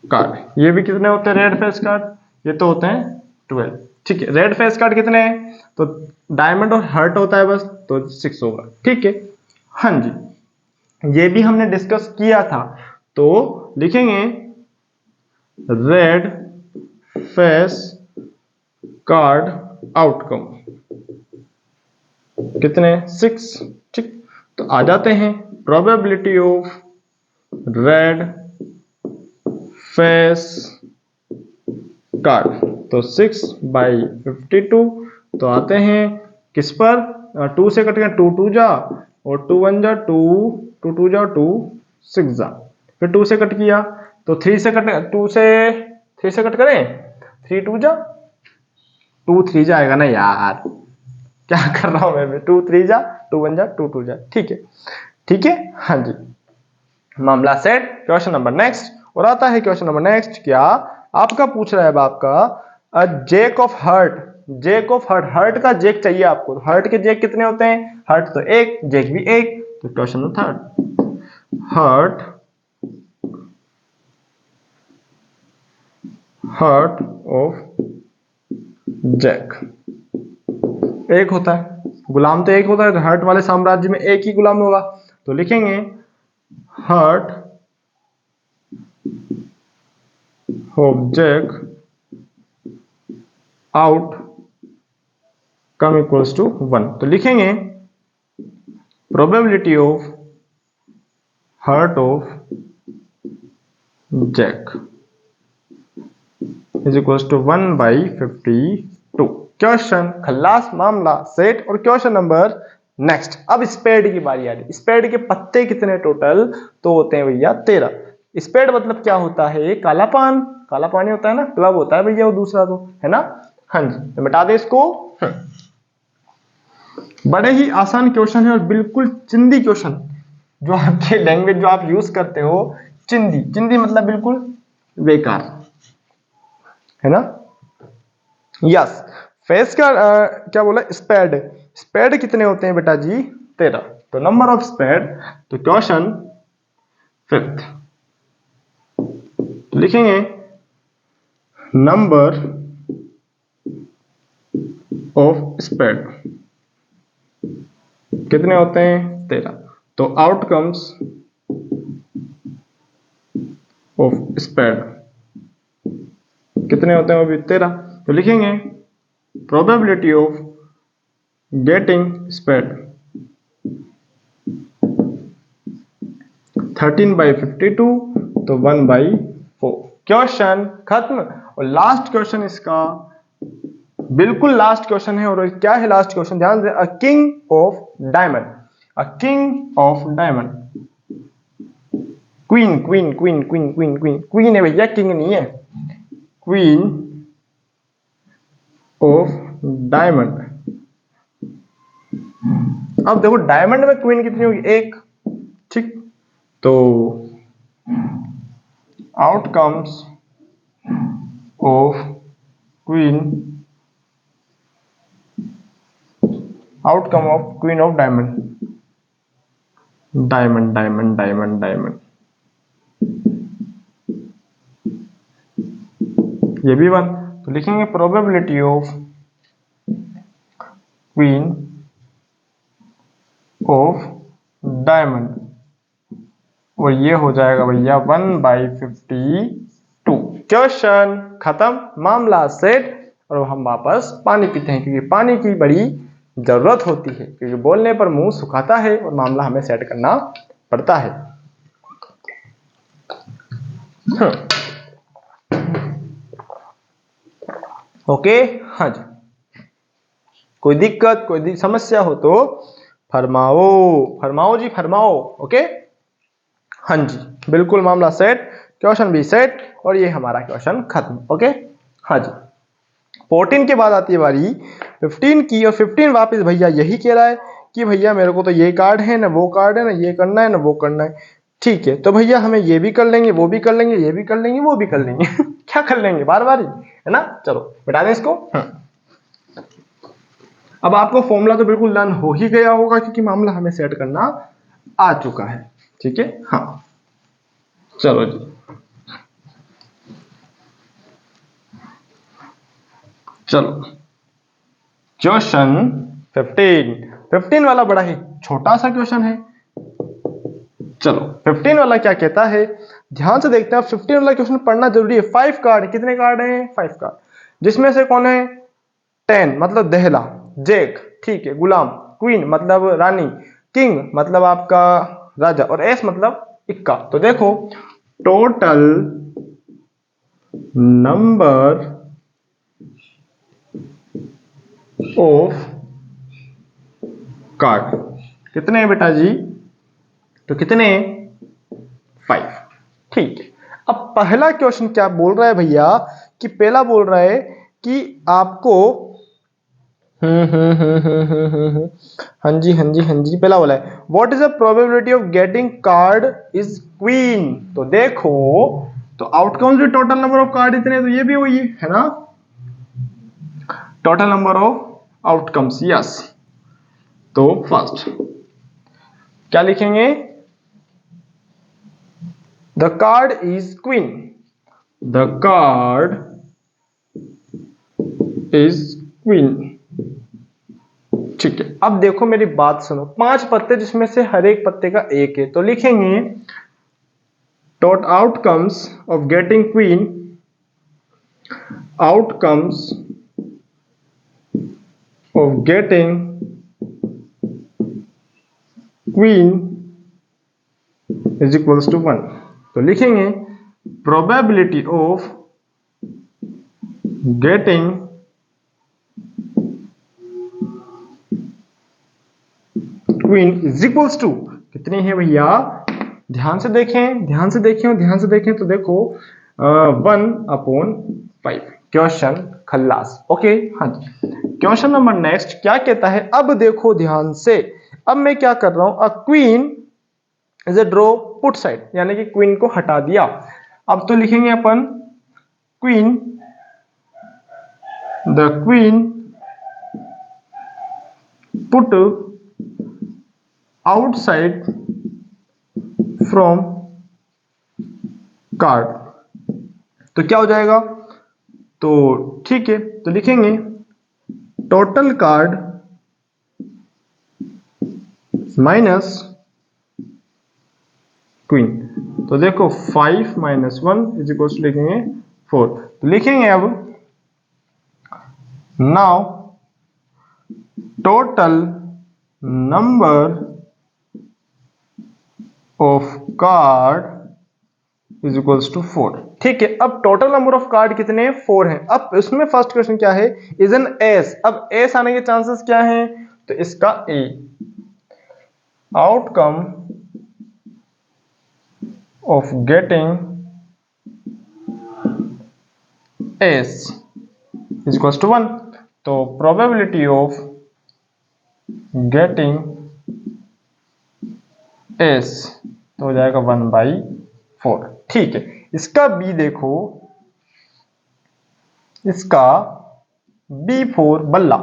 कार्ड, ये भी कितने होते हैं रेड फेस कार्ड, ये तो होते हैं 12, ठीक है। रेड फेस कार्ड कितने हैं, तो डायमंड और हर्ट होता है बस, तो 6 होगा, ठीक है। हाँ जी, ये भी हमने डिस्कस किया था, तो लिखेंगे रेड फेस कार्ड आउटकम कितने, 6, ठीक। तो आ जाते हैं probability of red face card, तो 6/52, तो आते हैं किस पर, 2 से कट गया, 2 2 जा, और 2 1 जा 2, 2 2 जा 2 6 जा, फिर 2 से कट किया, तो 3 से कट, 2 से 3 से कट करें, 3 2 जा 2 3 जाएगा ना यार, क्या कर रहा हूं मैं, 2 3 जा 2 1 जा 2 2 जा, ठीक है, ठीक है। हाँ जी, मामला सेट। क्वेश्चन नंबर नेक्स्ट, और आता है क्वेश्चन नंबर नेक्स्ट, क्या आपका पूछ रहा है अब आपका jack of heart, jack of heart, heart का जेक चाहिए आपको। हर्ट के जेक कितने होते हैं, हर्ट तो 1, जेक भी 1, तो question number third, heart, heart of jack 1 होता है, गुलाम तो 1 होता है, तो हर्ट वाले साम्राज्य में 1 ही गुलाम होगा, तो लिखेंगे heart of jack outcome equals to 1, तो लिखेंगे probability of heart of jack is equals to 1/52। Question खल्लास, मामला सेट। और क्वेश्चन नंबर नेक्स्ट, अब स्पेड की बारी आ रही। स्पेड के पत्ते कितने टोटल, तो होते हैं भैया 13। स्पेड मतलब क्या होता है, काला पान, काला पानी होता है ना, क्लब होता है भैया वो दूसरा, तो है ना। हाँ जी, तो मिटा दे इसको। बड़े ही आसान क्वेश्चन है और बिल्कुल चिंदी क्वेश्चन, जो आपके लैंग्वेज जो आप यूज करते हो, चिंदी, चिंदी मतलब बिल्कुल बेकार, है ना। यस, फेस का क्या बोला, स्पेड, स्पेड कितने होते हैं बेटा जी, 13। तो नंबर ऑफ स्पेड, तो क्वेश्चन फिफ्थ लिखेंगे नंबर ऑफ स्पेड कितने होते हैं, 13। तो आउटकम्स ऑफ स्पेड कितने होते हैं, वो भी 13। तो लिखेंगे प्रोबेबिलिटी ऑफ गेटिंग स्पेड 13/52 तो 1/4। क्वेश्चन खत्म। और लास्ट क्वेश्चन इसका बिल्कुल लास्ट क्वेश्चन है। और क्या है लास्ट क्वेश्चन, ध्यान से, अ king of diamond, a king of diamond, queen queen queen queen queen queen queen है भैया, किंग नहीं है, क्वीन ऑफ डायमंड। अब देखो डायमंड में क्वीन कितनी होगी, एक, ठीक। तो outcomes of queen, outcome of queen of diamond, diamond diamond diamond diamond, ये भी 1। तो लिखेंगे probability of queen of diamond, और ये हो जाएगा भैया 1/52। क्वेश्चन खत्म, मामला सेट। और हम वापस पानी पीते हैं, क्योंकि पानी की बड़ी जरूरत होती है, क्योंकि बोलने पर मुंह सुखाता है और मामला हमें सेट करना पड़ता है। ओके, हाँ जी, कोई दिक्कत कोई समस्या हो तो फरमाओ, फरमाओ जी फरमाओ। ओके, हाँ जी, बिल्कुल मामला सेट, क्वेश्चन भी सेट, और ये हमारा क्वेश्चन खत्म। ओके, हाँ जी, 14 के बाद आती है बारी 15 की, और 15 वापस भैया यही कह रहा है कि भैया मेरे को तो ये कार्ड है ना, वो कार्ड है ना, ये करना है ना, वो करना है। ठीक है, तो भैया हमें ये भी कर लेंगे, वो भी कर लेंगे, ये भी कर लेंगे, वो भी कर लेंगे। क्या कर लेंगे, बार बार ही, है ना। चलो बिठा दें इसको। अब आपको फॉर्मूला तो बिल्कुल लर्न हो ही गया होगा, क्योंकि मामला हमें सेट करना आ चुका है। ठीक है, हाँ, चलो जी, चलो क्वेश्चन 15 वाला बड़ा ही छोटा सा क्वेश्चन है। चलो 15 वाला क्या कहता है, ध्यान से देखते हैं। 15 वाला क्वेश्चन पढ़ना जरूरी है। 5 कार्ड, कितने कार्ड हैं, 5 कार्ड, जिसमें से कौन है, 10 मतलब दहला, जैक, ठीक है, गुलाम, क्वीन मतलब रानी, किंग मतलब आपका राजा, और एस मतलब इक्का। तो देखो टोटल नंबर ऑफ कार्ड कितने हैं बेटा जी, तो कितने, 5। ठीक है, अब पहला क्वेश्चन क्या बोल रहा है भैया, कि पहला बोल रहा है कि आपको हाँ जी हाँ जी हाँ जी, पहला बोला है what is the probability of getting card is queen. तो देखो, तो आउटकम्स भी टोटल नंबर ऑफ कार्ड इतने, तो ये भी वही है ना, total number of outcomes, yes. तो फर्स्ट क्या लिखेंगे, the card is queen, the card is queen. ठीक है, अब देखो मेरी बात सुनो, 5 पत्ते जिसमें से हर एक पत्ते का एक है, तो लिखेंगे dot outcomes of getting queen, outcomes of getting queen is equals to 1। तो लिखेंगे probability of getting queen is equals to, कितनी है भैया, ध्यान से देखें, ध्यान से देखें, ध्यान से देखें, तो देखो 1/5। क्वेश्चन खल्लास। ओके, हाँ जी, क्वेश्चन नंबर नेक्स्ट क्या कहता है, अब देखो ध्यान से, अब मैं क्या कर रहा हूं, a queen is a draw put side, यानी कि क्वीन को हटा दिया। अब तो लिखेंगे अपन queen, the queen put outside from card. तो क्या हो जाएगा, तो ठीक है, तो लिखेंगे टोटल कार्ड माइनस क्वीन। तो देखो 5 - 1 इज इक्वल टू लिखेंगे 4। तो लिखेंगे अब now total number of card is equals to 4। ठीक है, अब टोटल नंबर ऑफ कार्ड कितने हैं? 4 हैं। अब इसमें फर्स्ट क्वेश्चन क्या है? Is an ace. अब एस आने के चांसेस क्या हैं? तो इसका A. Outcome of getting ace is equals to 1। तो प्रोबेबिलिटी ऑफ गेटिंग एस तो हो जाएगा 1/4। ठीक है, इसका बी देखो, इसका B4 बल्ला।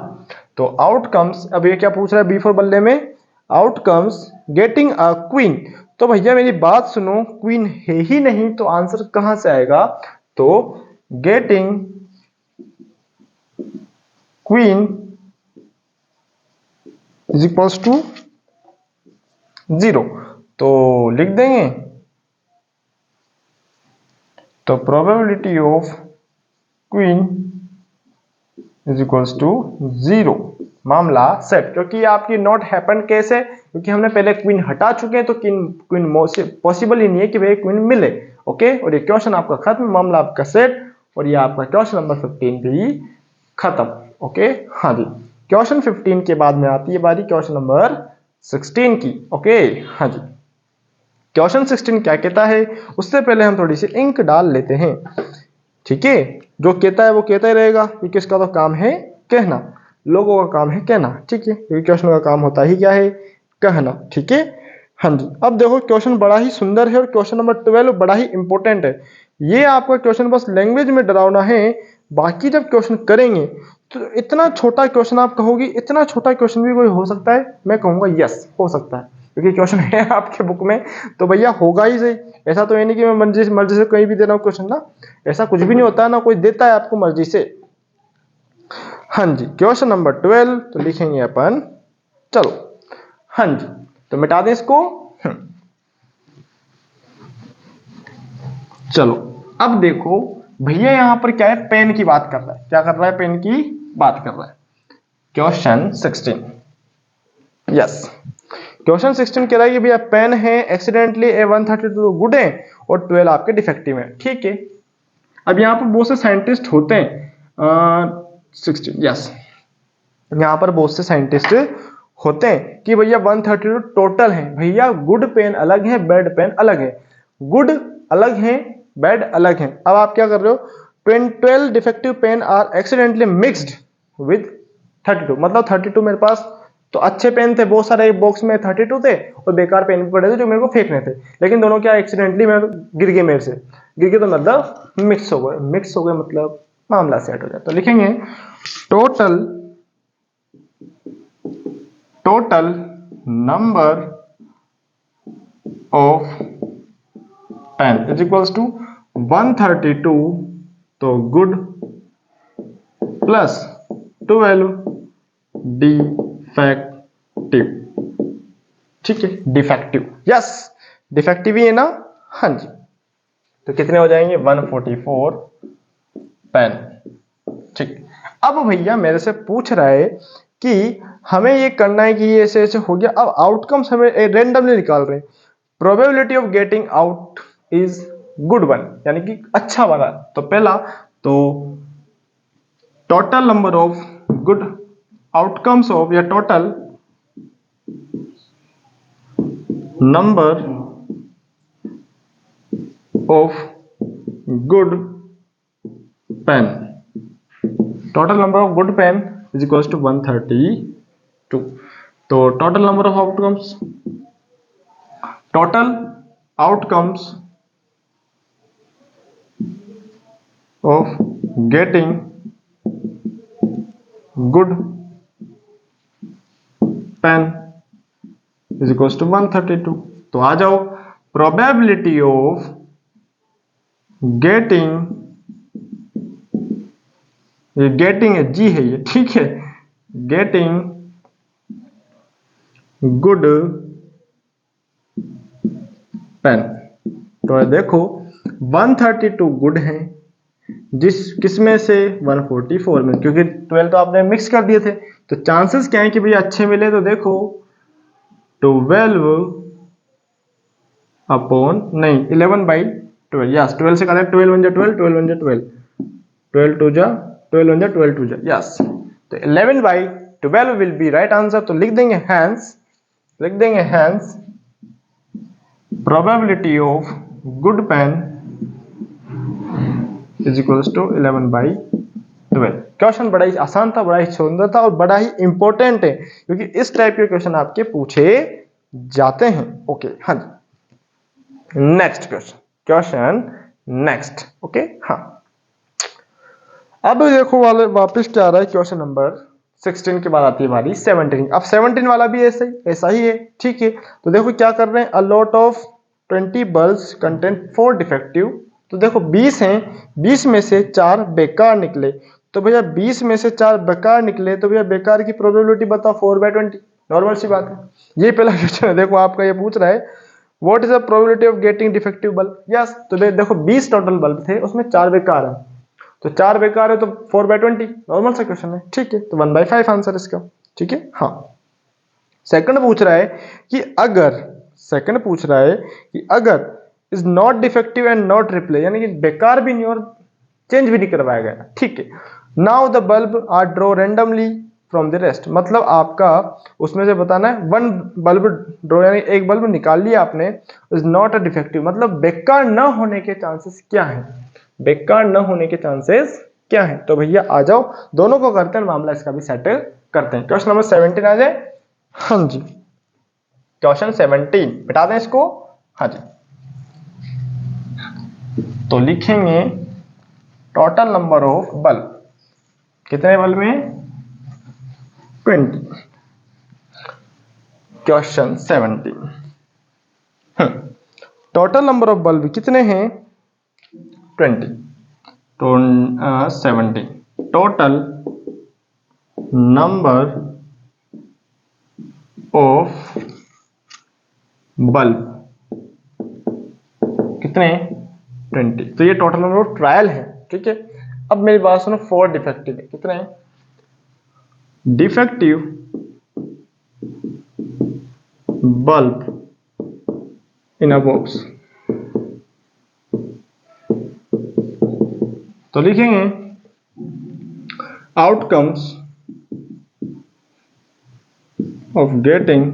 तो आउटकम्स, अब ये क्या पूछ रहा है B4 बल्ले में? Outcomes getting a queen. तो भैया मेरी बात सुनो, क्वीन है ही नहीं तो आंसर कहां से आएगा? तो getting queen is equals to 0। तो लिख देंगे, तो probability of queen is equals to 0। मामला सेट, क्योंकि आपकी नॉट हैपन केस है, क्योंकि हमने पहले क्वीन हटा चुके हैं, तो क्वीन पॉसिबल ही नहीं है कि भाई क्वीन मिले। ओके, और ये क्वेश्चन आपका खत्म, मामला आपका सेट, और ये आपका क्वेश्चन नंबर 15 भी खत्म। ओके, हाँ जी, क्वेश्चन 15 के बाद में आती है बारी क्वेश्चन नंबर 16 की। ओके, हाँ जी, क्वेश्चन 16 क्या कहता है? उससे पहले हम थोड़ी सी इंक डाल लेते हैं। ठीक है, जो कहता है वो कहता ही रहेगा, क्योंकि इसका तो काम है कहना, लोगों का काम है कहना। ठीक है, क्योंकि क्वेश्चन का काम होता ही क्या है? कहना। ठीक है, हाँ जी। अब देखो क्वेश्चन बड़ा ही सुंदर है, और क्वेश्चन नंबर 12 बड़ा ही इंपॉर्टेंट है। ये आपका क्वेश्चन बस लैंग्वेज में डरावना है, बाकी जब क्वेश्चन करेंगे तो इतना छोटा क्वेश्चन आप कहोगे इतना छोटा क्वेश्चन भी कोई हो सकता है? मैं कहूंगा यस, हो सकता है, क्योंकि क्वेश्चन है आपके बुक में, तो भैया होगा ही सही। ऐसा तो ये नहीं कि मैं मर्जी मर्जी से कहीं भी दे रहा हूँ क्वेश्चन ना, ऐसा कुछ भी नहीं होता ना, कोई देता है आपको मर्जी से। हाँ जी, क्वेश्चन नंबर 12 तो लिखेंगे अपन, चलो हाँ जी, तो मिटा दें इसको। चलो, अब देखो भैया यहां पर क्या है? पेन की बात कर रहा है। क्या कर रहा है? पेन की बात कर रहा है। क्वेश्चन 16, यस, क्वेश्चन 16 कह रहा है कि भैया पेन है एक्सीडेंटली A132 गुड है और 12 आपके डिफेक्टिव है। ठीक है, अब यहाँ पर बहुत से साइंटिस्ट होते हैं, 16, यस, यहाँ पर बहुत से साइंटिस्ट होते हैं कि भैया 132 टोटल है। भैया गुड पेन अलग है, बैड पेन अलग है, गुड अलग है, बैड अलग है। अब आप क्या कर रहे हो? Pen 12 defective pen are accidentally mixed with 32, मतलब 32 मेरे पास तो अच्छे पेन थे बहुत सारे, एक बॉक्स में 32 थे, और बेकार पेन भी पड़े थे जो मेरे को फेंकने थे, लेकिन दोनों क्या एक्सीडेंटली मेरे गिर गए, मेरे से गिर गए, तो मतलब मिक्स हो गए। मिक्स हो गए मतलब मामला सेट हो जाए। तो लिखेंगे total number of pen is equals to 132, तो गुड प्लस 12 डिफेक्टिव। ठीक है, डिफेक्टिव, यस, डिफेक्टिव ही है ना? हाँ जी, तो कितने हो जाएंगे? 144 पेन। ठीक, अब भैया मेरे से पूछ रहा है कि हमें ये करना है कि ये ऐसे ऐसे हो गया। अब आउटकम्स हमें रेंडमली निकाल रहे हैं। Probability of getting out is good one, यानी कि अच्छा वाला। तो पहला, तो total number of good outcomes of, या total number of good pen, total number of good pen is equals to 132। तो total number of outcomes, total outcomes of getting good pen is equals to 132। तो आ जाओ, प्रोबेबिलिटी ऑफ गेटिंग है जी है ये, ठीक है, गेटिंग गुड पेन। तो देखो 132 गुड है, किस में से 144 में, क्योंकि 12 तो आपने मिक्स कर दिए थे, तो चांसेस क्या है कि भैया अच्छे मिले। तो देखो 12 अपॉन नहीं 11/12, यस 12 से करें 12 1 जा 12, 12 1 जा 12, 12 2 जा 12 1 जा 12 2 जा, यस। तो 11/12 विल बी राइट आंसर। तो लिख देंगे hence probability of good pen is equals to 11/12। Question बड़ा ही आसान था, बड़ा ही सुंदर था और बड़ा ही इंपॉर्टेंट है, क्योंकि इस टाइप के क्वेश्चन आपके पूछे जाते हैं। ओके, हाँ जी, नेक्स्ट क्वेश्चन नेक्स्ट। ओके, हाँ, अब देखो वाले वापस क्या आ रहा है, क्वेश्चन नंबर 16 के बाद आती है हमारी 17। अब 17 वाला भी ऐसा ही है, ठीक है। तो देखो क्या कर रहे हैं, a lot of 20 bulbs contain 4 defective. तो देखो 20 हैं, 20 में से 4 बेकार निकले। तो भैया 20 में से 4 बेकार निकले, तो भैया बेकार की प्रोबेबिलिटी बताओ 4/20। नॉर्मल सी बात है, ये पहला क्वेश्चन है। देखो आपका ये पूछ रहा है what is the probability of getting defective bulb. Yes, तो देखो 20 टोटल बल्ब थे, उसमें 4 बेकार है, तो 4 बेकार है तो 4/20, नॉर्मल सा क्वेश्चन है, ठीक है। तो 1/5 आंसर इसका, ठीक है। हाँ, सेकंड पूछ रहा है कि अगर is not defective and not replace, यानी कि बेकार भी नहीं और चेंज भी नहीं करवाया गया, ठीक है। Now the bulb are draw randomly from the rest, मतलब आपका उसमें से बताना है वन बल्ब ड्रॉ, यानी एक बल्ब निकाल लिया आपने, इज नॉट अ डिफेक्टिव, मतलब बेकार न होने के चांसेस क्या है, बेकार न होने के चांसेस क्या है। तो भैया आ जाओ, दोनों को करते हैं, मामला इसका भी सेटल करते हैं। क्वेश्चन नंबर 17 आ जाए। हाँ जी, क्वेश्चन 17 बता दें इसको। हाँ जी, तो लिखेंगे टोटल नंबर ऑफ बल्ब, कितने बल्ब में, 20। Question 17, total number of bulb कितने हैं, 20। तो 17 टोटल नंबर ऑफ बल्ब कितने, 20। तो ये टोटल नंबर ऑफ ट्रायल है, ठीक है। अब मेरी बात सुनो, 4 डिफेक्टिव है, कितने हैं डिफेक्टिव बल्ब इन अ बॉक्स। तो लिखेंगे outcomes of getting,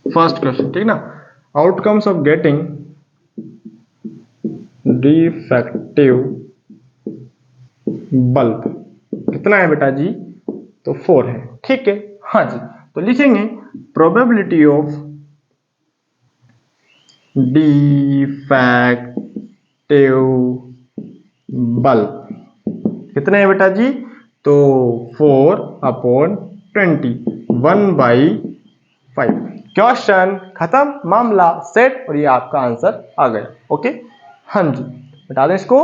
first question, ठीक ना, outcomes of getting defective bulb कितना है बेटा जी, तो 4 है, ठीक है। हाँ जी, तो लिखेंगे प्रोबेबिलिटी ऑफ डिफेक्टिव बल्ब कितने हैं बेटा जी, तो 4/20, 1/5। क्वेश्चन खत्म, मामला सेट, और ये आपका आंसर आ गया। ओके, हाँ जी, बता दें इसको।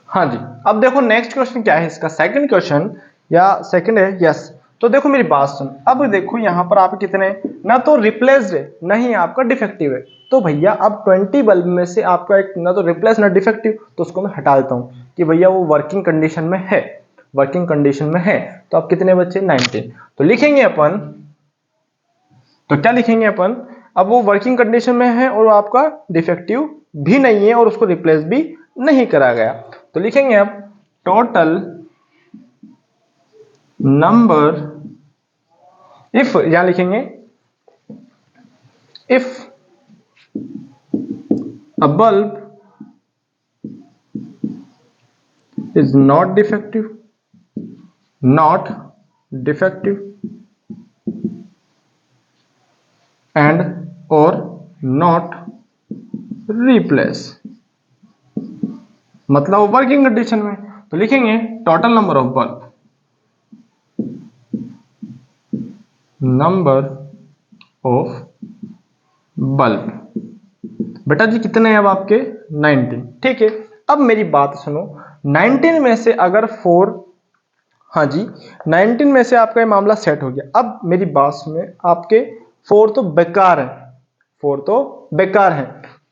हाँ जी, अब देखो नेक्स्ट क्वेश्चन क्या है इसका, सेकंड क्वेश्चन या सेकंड है, यस। तो देखो मेरी बात सुन, अब देखो यहाँ पर आप कितने, ना तो रिप्लेस्ड है ना ही आपका डिफेक्टिव है। तो भैया अब 20 बल्ब में से आपका एक ना तो रिप्लेस ना डिफेक्टिव, तो उसको मैं हटा देता हूँ कि भैया वो वर्किंग कंडीशन में है, वर्किंग कंडीशन में है। तो अब कितने बच्चे, 19। तो लिखेंगे अपन, तो क्या लिखेंगे अपन, अब वो वर्किंग कंडीशन में है और आपका डिफेक्टिव भी नहीं है और उसको रिप्लेस भी नहीं करा गया। तो लिखेंगे अब टोटल नंबर, इफ यहां लिखेंगे if a bulb is not defective and or not replace, मतलब वर्किंग कंडीशन में। तो लिखेंगे total number of bulb, number of bulb बेटा जी कितने हैं अब आपके, 19, ठीक है। अब मेरी बात सुनो, 19 में से अगर 4, हाँ जी 19 में से आपका ये मामला सेट हो गया। अब मेरी बात सुने, आपके 4 तो बेकार है, 4 तो बेकार है।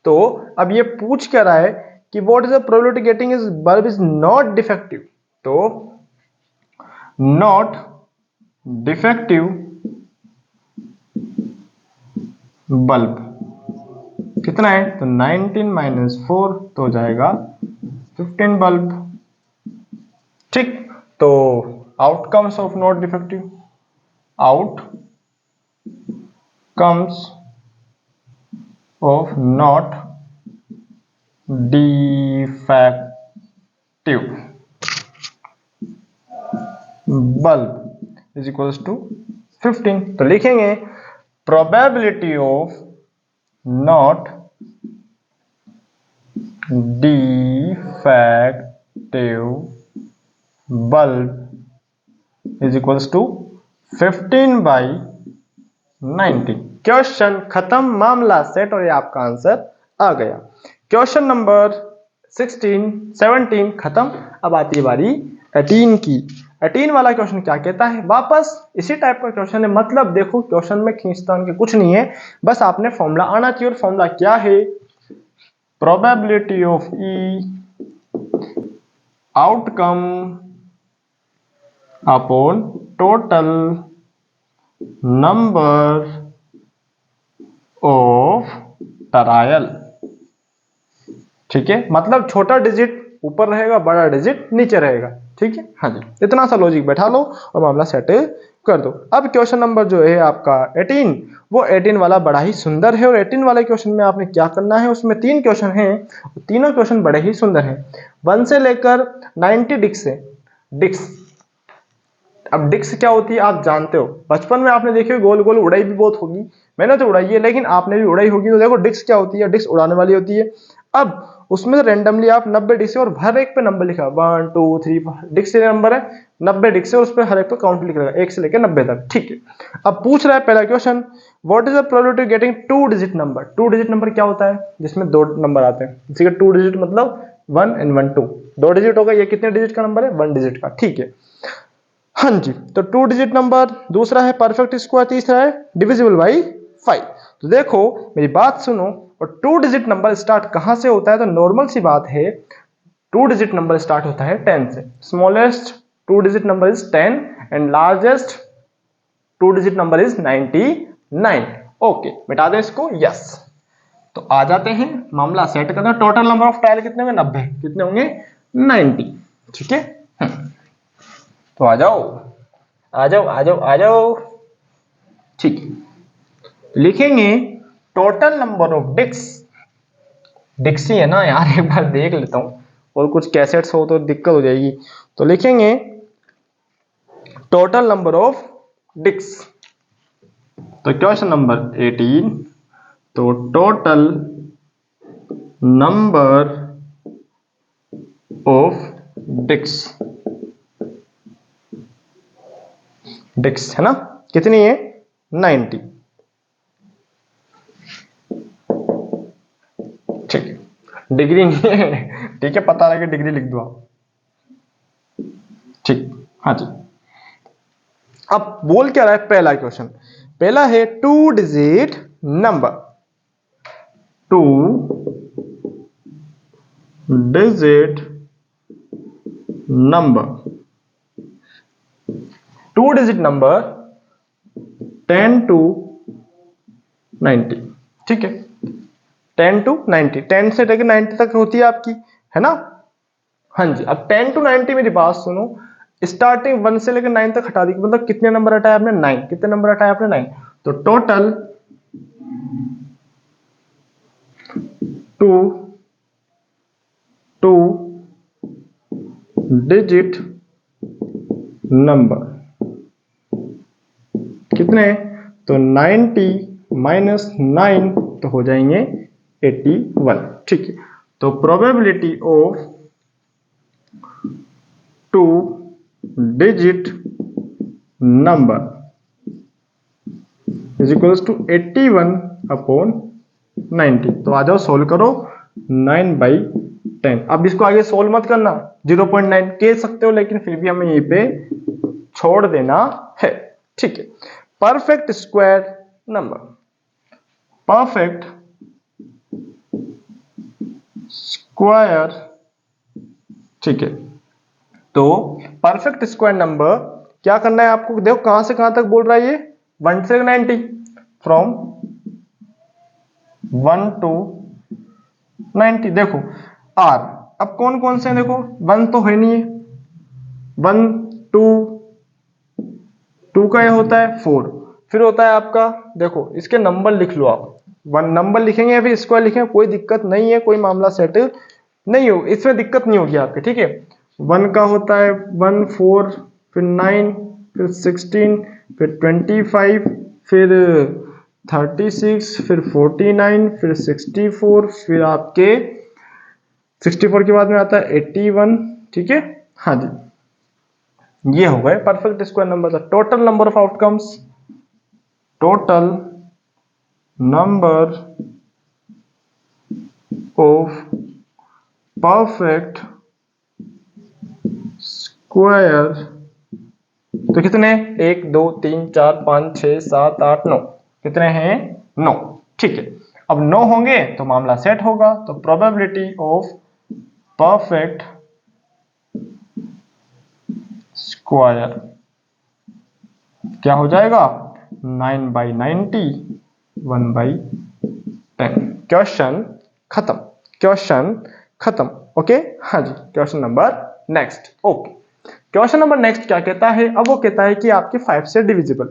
तो अब ये पूछ क्या रहा है कि what is the probability getting is bulb is not defective, तो नॉट डिफेक्टिव बल्ब कितना है, तो 19 माइनस 4 तो हो जाएगा 15 बल्ब। ठीक, तो outcomes of not defective, outcomes of not defective bulb is equals to 15। तो लिखेंगे probability of not defective bulb is equals to 15/19। Question खत्म, मामला सेट, और ये आपका आंसर आ गया। क्वेश्चन नंबर 16, 17 खत्म। अब आती है बारी 18 की। 18 वाला क्वेश्चन क्या कहता है, वापस इसी टाइप का क्वेश्चन है। मतलब देखो क्वेश्चन में खींचतान के कुछ नहीं है, बस आपने फॉर्मूला आना चाहिए। और फॉर्मूला क्या है, probability of E outcome upon total number of trial. ठीक है, मतलब छोटा डिजिट ऊपर रहेगा, बड़ा डिजिट नीचे रहेगा। ठीक है, हाँ जी, इतना सा लॉजिक बैठा लो और मामला सेटल कर दो। अब क्वेश्चन नंबर जो है आपका 18, वो 18 वाला बड़ा ही सुंदर है। और 18 वाले क्वेश्चन में आपने क्या करना है, उसमें 3 क्वेश्चन हैं, तीनों क्वेश्चन बड़े ही सुंदर हैं। 1 से लेकर 90 डिक्स है। डिक्स, अब डिक्स क्या होती है आप जानते हो, बचपन में आपने देखी गोल गोल उड़ाई भी बहुत होगी, मैंने तो उड़ाई है लेकिन आपने भी उड़ाई होगी। तो देखो डिक्स क्या होती है, डिक्स उड़ाने वाली होती है। अब उसमें रेंडमली आप 90 डिक्स और हर एक पे नंबर लिखा 1 2 3 डिक्स से नंबर है 90 डिक्स से, उस पर हर एक पे काउंट लिख रहेगा 1 से लेकर 90 तक। ठीक है, अब पूछ रहा है पहला question, what is the probability getting 2 digit number. 2 digit number क्या होता है, जिसमें 2 नंबर आते हैं। इसी का 2 डिजिट मतलब 1 and 1 2, 2 डिजिट होगा। ये कितने डिजिट का नंबर है, 1 डिजिट का। ठीक है, हाँ जी, तो 2 डिजिट नंबर, दूसरा है परफेक्ट स्क्वायर, तीसरा है डिविजिबल बाई 5। तो देखो मेरी बात सुनो, और 2 डिजिट नंबर स्टार्ट कहां से होता है, तो नॉर्मल सी बात है 2 डिजिट नंबर स्टार्ट होता है 10 से। Smallest 2 digit number is 10 and largest 2 digit number is 99। Okay, मिटा दें इसको, यस। तो आ जाते हैं, मामला सेट करते हैं। टोटल नंबर ऑफ टाइल कितने होंगे, 90। कितने होंगे, 90। ठीक है, तो आ जाओ आ जाओ आ जाओ आ जाओ। ठीक है, लिखेंगे टोटल नंबर ऑफ डिक्स। डिक्स ही है ना यार, एक बार देख लेता हूं, और कुछ कैसेट्स हो तो दिक्कत हो जाएगी। तो लिखेंगे टोटल नंबर ऑफ डिक्स। तो क्वेश्चन नंबर 18, तो टोटल नंबर ऑफ डिक्स, डिक्स है ना, कितनी है, 90। ठीक है, डिग्री नहीं है, ठीक है, पता लगे डिग्री लिख दो आप। ठीक, हाँ जी। अब बोल क्या रहा है पहला क्वेश्चन, पहला है 2 digit number, 2 digit number, 2 digit number 10 to 90। ठीक है, 10 to 90, 10 से लेकर 90 तक होती है आपकी, है ना। हाँ जी, अब 10 to 90 मेरी बात सुनो, स्टार्टिंग 1 से लेकर 9 तक हटा दी, मतलब कितने नंबर हटाए आपने, 9। कितने नंबर हटाए आपने, 9। तो टोटल 2 डिजिट नंबर कितने, तो 90 माइनस 9 तो हो जाएंगे 81। ठीक है, तो probability of 2 digit number is equals to 81/90। तो आ जाओ सोल्व करो, 9/10। अब इसको आगे सोल्व मत करना, 0.9 कह सकते हो, लेकिन फिर भी हमें यहीं पे छोड़ देना है। ठीक है, perfect square number, perfect square, ठीक है। तो परफेक्ट स्क्वायर नंबर क्या करना है आपको, देखो कहां से कहां तक बोल रहा है ये, 1 से 90, फ्रॉम 1 टू 90। देखो आर अब कौन कौन से हैं, देखो 1 तो है नहीं है, 1 2 2 का ये होता है 4, फिर होता है आपका, देखो इसके नंबर लिख लो आप, 1 नंबर लिखेंगे या फिर स्क्वायर लिखेंगे, कोई दिक्कत नहीं है, कोई मामला सेट नहीं हो, इसमें दिक्कत नहीं होगी आपके, ठीक है। 1 का होता है 1 4, फिर 9, फिर 16, फिर 25, फिर 36, फिर 49, फिर 64, फिर आपके 64 के बाद में आता है 81, ठीक है। हाँ जी, ये हो गए परफेक्ट स्क्वायर नंबर का total number of outcomes, total number of perfect square. तो कितने, 1 2 3 4 5 6 7 8 9, कितने हैं 9, ठीक है। अब 9 होंगे तो मामला सेट होगा, तो प्रोबेबिलिटी ऑफ परफेक्ट स्क्वायर क्या हो जाएगा, 9/90, 1/10। क्वेश्चन खत्म, क्वेश्चन खत्म, ओके। हाँ जी, question number next, okay. Question number next क्या कहता है, अब वो कहता है कि आपके 5 से डिविजिबल,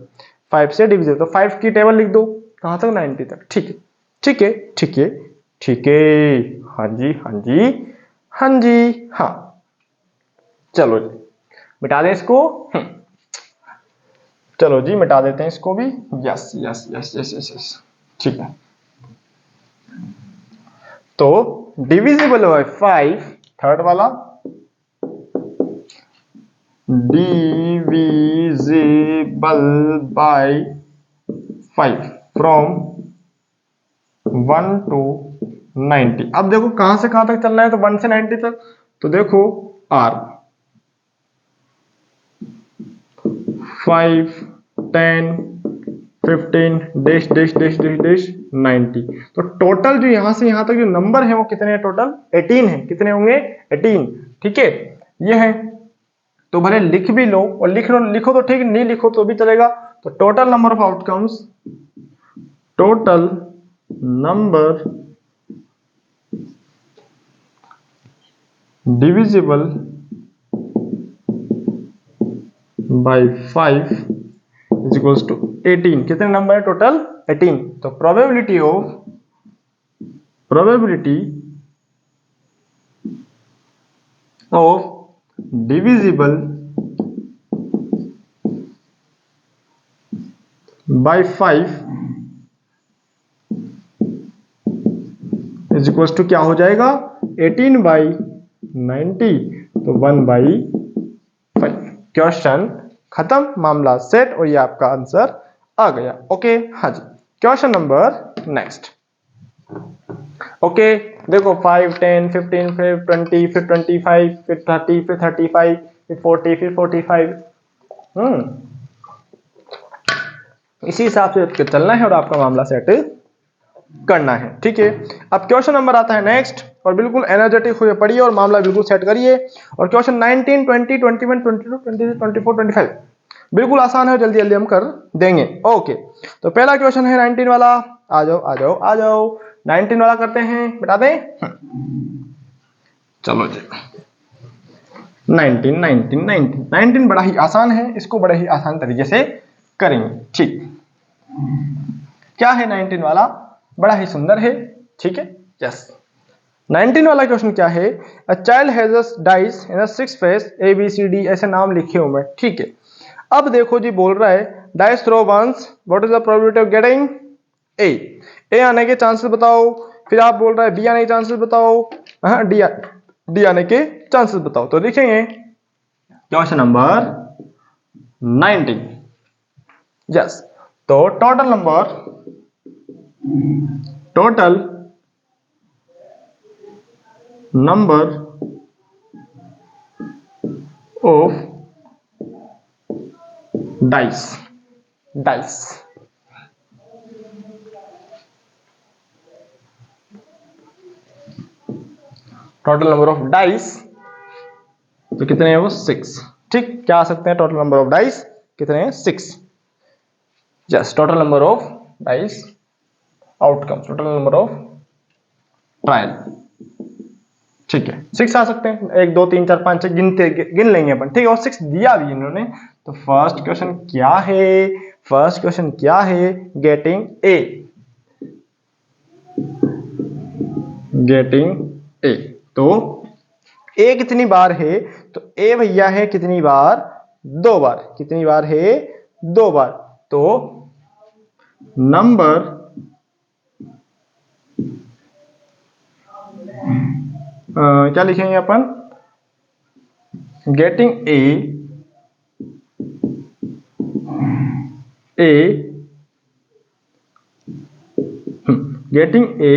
5 से डिविजिबल, तो 5 की टेबल लिख दो, कहां तक, 90 तक, ठीक है, ठीक है, ठीक है, ठीक है। हाँ जी, हाँ जी, हाँ जी, हाँ। चलो जी मिटा दें इसको, चलो जी मिटा देते हैं इसको भी, yes yes yes yes yes yes, ठीक है। तो डिविजिबल बाय 5, थर्ड वाला, डिविजिबल बाय 5 फ्रॉम 1 टू 90। अब देखो कहां से कहां तक चलना है, तो 1 से 90 तक, तो देखो are 5 10 15 dash dash dash dash dash 90। तो टोटल जो यहां से यहां तक जो नंबर है वो कितने हैं, टोटल 18 है, कितने होंगे 18, ठीक है। ये है, तो भले लिख भी लो और लिखो तो ठीक, नहीं लिखो तो भी चलेगा। तो total number of outcomes, total number divisible by 5 is equals to 18। कितने नंबर है टोटल, 18। तो probability of divisible by 5 is equals to क्या हो जाएगा, 18/90, तो 1/5। क्वेश्चन खत्म, मामला सेट, और ये आपका आंसर आ गया, ओके। हाँ जी, क्वेश्चन नंबर नेक्स्ट, ओके। देखो 5 10 15 फिर 20 फिर 25 फिर 30 फिर 35 फिर 40 फिर 45, इसी हिसाब से चलना है और आपका मामला सेट करना है, ठीक है। अब क्वेश्चन नंबर आता है नेक्स्ट, और बिल्कुल एनर्जेटिक हुए पढ़िए और मामला बिल्कुल सेट करिए। और क्वेश्चन 19 20 21 22 23 24 25 बिल्कुल आसान है, जल्दी जल्दी हम कर देंगे, ओके। तो पहला क्वेश्चन है 19 वाला, आ जाओ आ जाओ आ जाओ, 19 वाला करते हैं, बता दें, चलो जी। 19 19 19 19 बड़ा ही आसान है, इसको बड़े ही आसान तरीके से करेंगे, ठीक। क्या है 19 वाला, बड़ा ही सुंदर है, ठीक है, यस। 19 वाला क्वेश्चन क्या है, a child has a dice in a 6 face ABCD, ऐसे नाम लिखे हुए हैं, ठीक है। अब देखो जी बोल रहा है dice throw once, what is the probability of getting a आने के चांसेस बताओ, फिर आप बोल रहा है बी आने के चांसेस बताओ, हाँ डी आने के चांसेस बताओ। तो लिखेंगे क्वेश्चन नंबर 19, यस। तो total number of dice, dice, total number of dice, तो कितने हैं वो 6। ठीक, क्या आ सकते हैं टोटल नंबर ऑफ डाइस कितने हैं 6। Yes, total number of dice outcome, total number of trial. ठीक है, 6 आ सकते हैं, 1 2 3 4 5 6 गिन लेंगे अपन। ठीक है, और 6 दिया भी इन्होंने। तो फर्स्ट क्वेश्चन क्या है, फर्स्ट क्वेश्चन क्या है, गेटिंग ए, गेटिंग ए। तो ए कितनी बार है, तो ए भैया है कितनी बार, 2 बार। कितनी बार है, 2 बार। तो नंबर क्या लिखेंगे अपन, getting A getting A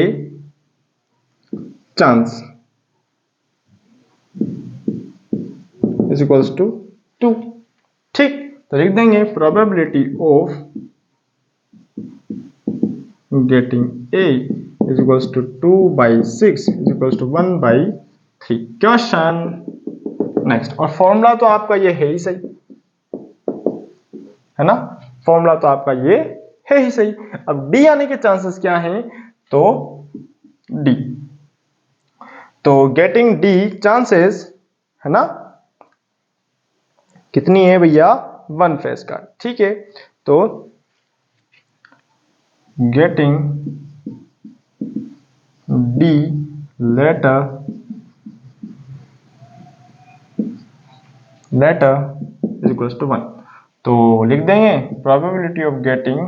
chance is equals to 2। ठीक, तो लिख देंगे probability of getting A is equals to 2/6 is equals to 1/3। Question next. और फॉर्मूला तो आपका ये है ही सही, है ना, फॉर्मूला तो आपका ये है ही सही। अब डी आने के चांसेस क्या हैं, तो डी, तो गेटिंग डी चांसेस है ना, कितनी है भैया, 1 फेज का। ठीक है, तो getting D letter is equal to 1। तो लिख देंगे probability of getting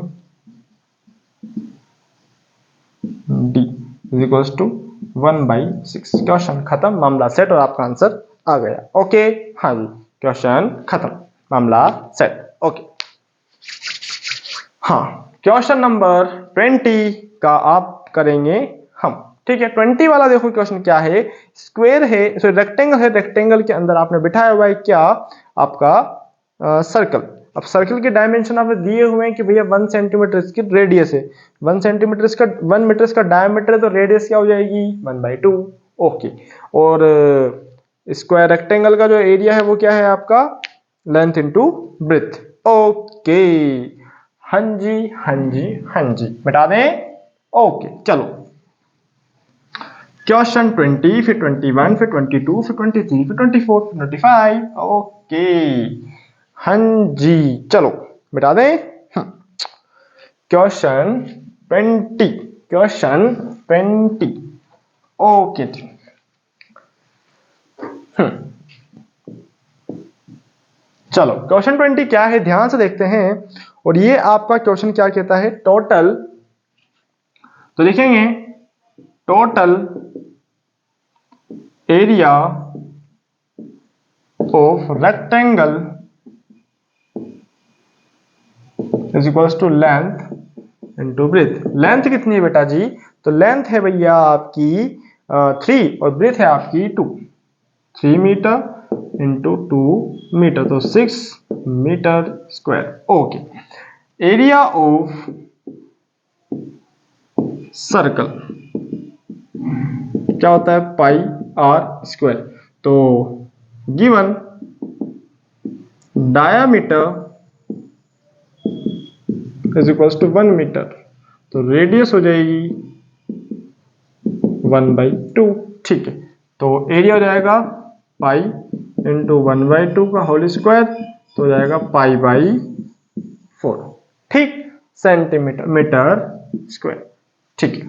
D is equal to 1/6। Question खत्म, मामला सेट, और आपका आंसर आ गया। ओके, हाँ जी, क्वेश्चन खत्म, मामला सेट। ओके, हाँ, क्वेश्चन नंबर 20 का आप करेंगे हम। ठीक है, 20 वाला देखो क्वेश्चन क्या है, स्क्वायर है, सॉरी रेक्टेंगल है, रेक्टेंगल के अंदर आपने बिठाया हुआ है क्या, आपका सर्कल। अब सर्कल के डायमेंशन आपने दिए हुए हैं कि भैया 1 सेंटीमीटर इसकी रेडियस है, 1 सेंटीमीटर इसका 1 मीटर इसका डायमीटर है, तो रेडियस क्या हो जाएगी 1/2। ओके, और स्क्वायर रेक्टेंगल का जो एरिया है वो क्या है आपका, लेंथ इंटू ब्रेथ। ओके, हाँ जी, हाँ जी, हाँ जी, मिटा दें। ओके, चलो क्वेश्चन 20, फिर 21, फिर 22, फिर 23, फिर 24, फिर 25। ओके, हाँ जी, चलो मिटा दें। Question 20, question 20। ओके, चलो क्वेश्चन 20 क्या है ध्यान से देखते हैं। और ये आपका क्वेश्चन क्या कहता है, टोटल, तो लिखेंगे total area of rectangle is equals to length into breadth. Length कितनी है बेटा जी, तो लेंथ है भैया आपकी 3 और ब्रेथ है आपकी 2। 3 मीटर इंटू 2 मीटर, तो 6 metre square. Okay, area of circle क्या होता है, पाई आर स्क्वायर। तो given diameter is equal to 1 metre, तो रेडियस हो जाएगी 1/2। ठीक है, तो एरिया हो जाएगा पाई इंटू 1/2 का होल स्क्वायर, तो हो जाएगा पाई/4। ठीक, सेंटीमीटर मीटर स्क्वायर। ठीक है,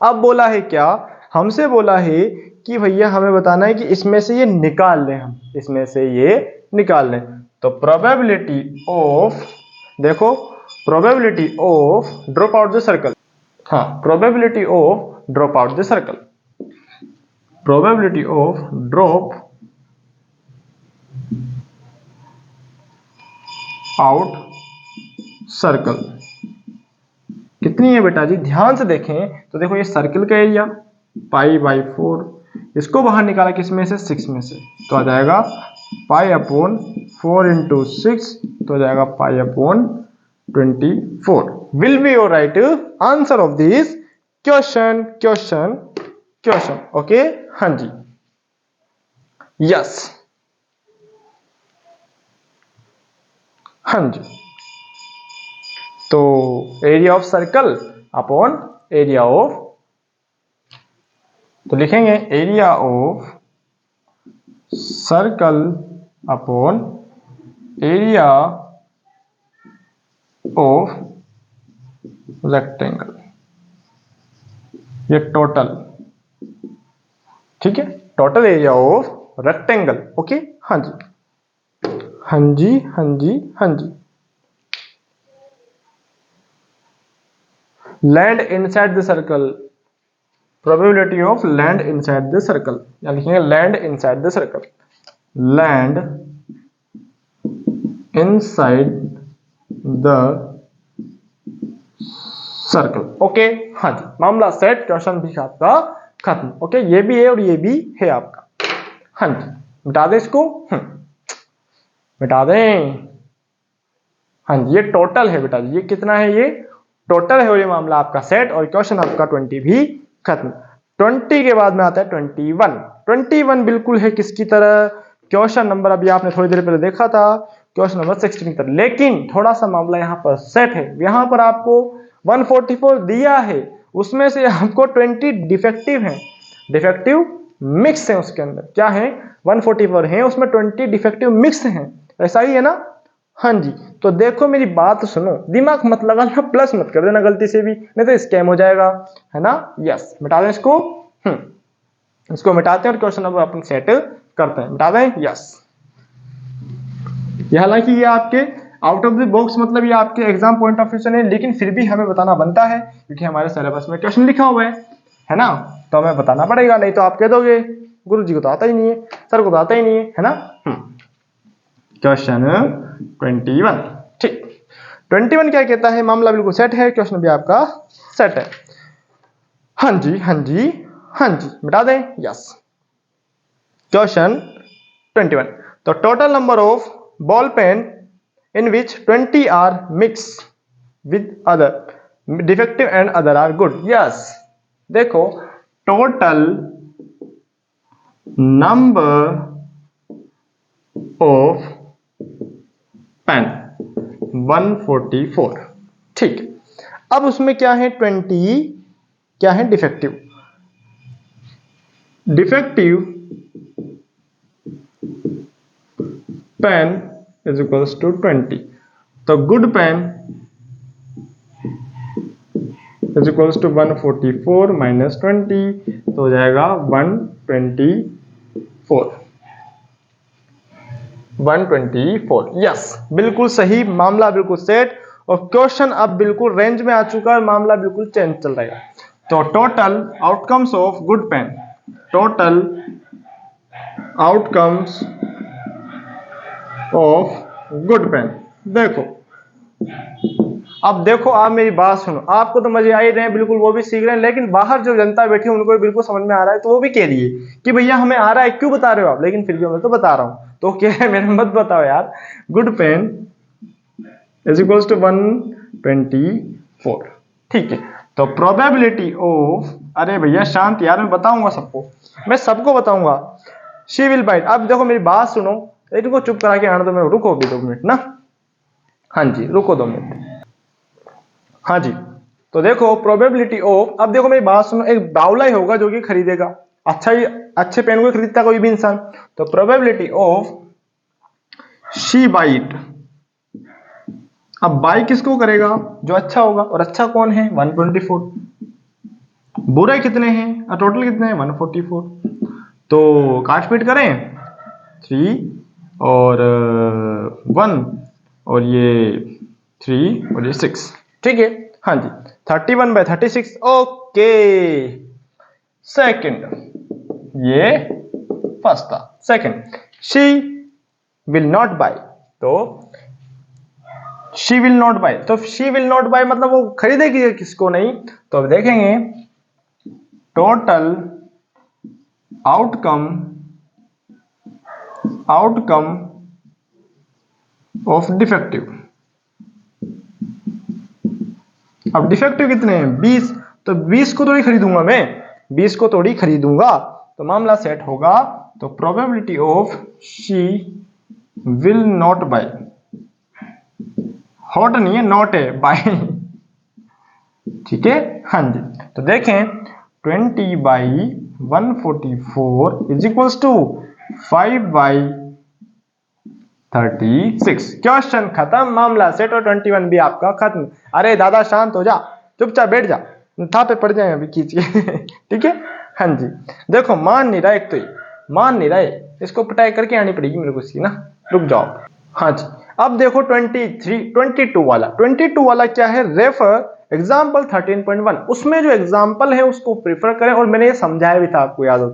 अब बोला है क्या, हमसे बोला है कि भैया हमें बताना है कि इसमें से ये निकाल लें, हम इसमें से ये निकाल लें। तो प्रोबेबिलिटी ऑफ, देखो probability of drop out the circle, हाँ, probability of drop out the circle, probability of drop out circle कितनी है बेटा जी, ध्यान से देखें। तो देखो ये सर्कल का एरिया पाई/4, इसको बाहर निकाला किसमें से, 6 में से, तो आ जाएगा पाई/4 इंटू 6, तो आ जाएगा पाई/24। Will be your right answer of this question, question, question. Okay, हाँ जी, यस, हाँ जी। तो area of circle upon area of, तो लिखेंगे area of circle upon area of rectangle, ये टोटल, ठीक है, total area of rectangle. Okay, हाँ जी, हाँ जी, हाँ जी, हाँ जी। Land inside the circle, probability of land inside the circle, या लिखेंगे land inside the circle, land inside the circle. Okay, हाँ जी, मामला सेट, क्वेश्चन भी आपका खत्म। ओके, ये भी है और ये भी है आपका। हाँ जी, मिटा दें इसको, मिटा दें। हाँ जी, ये टोटल है बेटा, ये कितना है, ये टोटल है और ये मामला आपका सेट, और क्वेश्चन आपका 20 भी खत्म। 20 के बाद में आता है 21। 21 बिल्कुल है किसकी तरह, क्वेश्चन नंबर अभी आपने थोड़ी देर पहले देखा था, क्वेश्चन नंबर 16 की तरह, लेकिन थोड़ा सा मामला यहाँ पर सेट है। यहाँ पर आपको 144 दिया है, उसमें से आपको 20 डिफेक्टिव है, डिफेक्टिव मिक्स है, उसके अंदर क्या है, 144 है, उसमें 20 डिफेक्टिव मिक्स है, ऐसा ही है ना। हाँ जी, तो देखो मेरी बात सुनो, दिमाग मत लगाना, प्लस मत कर देना गलती से भी, नहीं तो स्कैम हो जाएगा, है ना। यस, मिटा दें इसको, इसको मिटाते हैं और क्वेश्चन नंबर अपन सेट करते हैं। मिटा दें, यस। ये हालांकि ये आपके आउट ऑफ द बॉक्स, मतलब ये आपके एग्जाम पॉइंट ऑफ व्यू से नहीं, लेकिन फिर भी हमें बताना बनता है क्योंकि हमारे सिलेबस में क्वेश्चन लिखा हुआ है ना, तो हमें बताना पड़ेगा, नहीं तो आप कह दोगे गुरु जी को तो आता ही नहीं है, सर को तो आता ही नहीं है ना। क्वेश्चन 21, ठीक। 21 क्या कहता है, मामला बिल्कुल सेट है, क्वेश्चन भी आपका सेट है। हाँ जी, हाँ जी, हाँ जी, मिटा दें, यस। क्वेश्चन 21, तो total number of ball pen in which 20 are mix with other defective and other are good. Yes, देखो टोटल नंबर ऑफ पेन 144, ठीक। अब उसमें क्या है, 20 क्या है, defective, defective pen is equals to 20, तो good pen is equals to 144 minus 20, तो हो जाएगा 124, 124। यस, बिल्कुल सही, मामला बिल्कुल सेट, और क्वेश्चन अब बिल्कुल रेंज में आ चुका है, मामला बिल्कुल चेंज चल रहा है। तो total outcomes of good pen, total outcomes of good pen, देखो अब देखो, आप मेरी बात सुनो, आपको तो मजे आ ही रहे हैं बिल्कुल, वो भी सीख रहे हैं, लेकिन बाहर जो जनता बैठी है उनको भी बिल्कुल समझ में आ रहा है, तो वो भी कह रही है कि भैया हमें आ रहा है, क्यों बता रहे हो आप, लेकिन फिर भी मैं तो बता रहा हूं, तो क्या है, मेरे मत बताओ यार। Good pen is equals to 124, ठीक है। तो प्रोबेबिलिटी ऑफ, अरे भैया शांत यार, मैं बताऊंगा सबको, मैं सबको बताऊंगा, शी विल बाइट। अब देखो मेरी बात सुनो, इनको चुप करा के आने दो, मैं रुको भी 2 मिनट ना, हाँ जी रुको 2 मिनट, हाँ जी। तो देखो प्रोबेबिलिटी ऑफ, अब देखो मेरी बात सुनो, एक बावला ही होगा जो कि खरीदेगा, अच्छा ही अच्छे पेन को खरीदता कोई भी इंसान, तो प्रोबेबिलिटी ऑफ शी बाइट, अब बाई किसको करेगा, जो अच्छा होगा, और अच्छा कौन है, 124, बुरे कितने हैं, टोटल कितने हैं, 144, तो काट पीट करें, 3 और 1 और ये 3 और ये 6, ठीक है, हाँ जी, 31/36, ओके। सेकंड, ये फर्स्ट था, second, she will not buy, तो शी विल नॉट बाय, तो शी विल नॉट बाय मतलब वो खरीदेगी किसको नहीं, तो अब देखेंगे टोटल आउटकम ऑफ डिफेक्टिव, अब डिफेक्टिव कितने हैं, 20, तो 20 को तो नहीं खरीदूंगा मैं, 20 को थोड़ी खरीदूंगा, तो मामला सेट होगा। तो probability of she will not buy, हॉट नहीं है, नॉट है, बाय। ठीक है, हाँ जी। तो देखें 20 by 144 is equals to 5 by 36। Question खत्म, मामला सेट और 21 भी आपका खत्म। अरे दादा शांत हो जा, चुपचाप बैठ जा, था पे पड़ जाए अभी खींच के। ठीक है, हाँ जी। देखो मान नहीं रहा, एक तो मान नहीं रहा है, इसको पिटाई करके आनी पड़ेगी मेरे को इसकी ना, रुक जाओ। हाँ जी, अब देखो 22 वाला क्या है, रेफर एग्जाम्पल 13.1। उसमें जो एग्जाम्पल है उसको प्रिफर करें, और मैंने ये समझाया भी था, आपको याद हो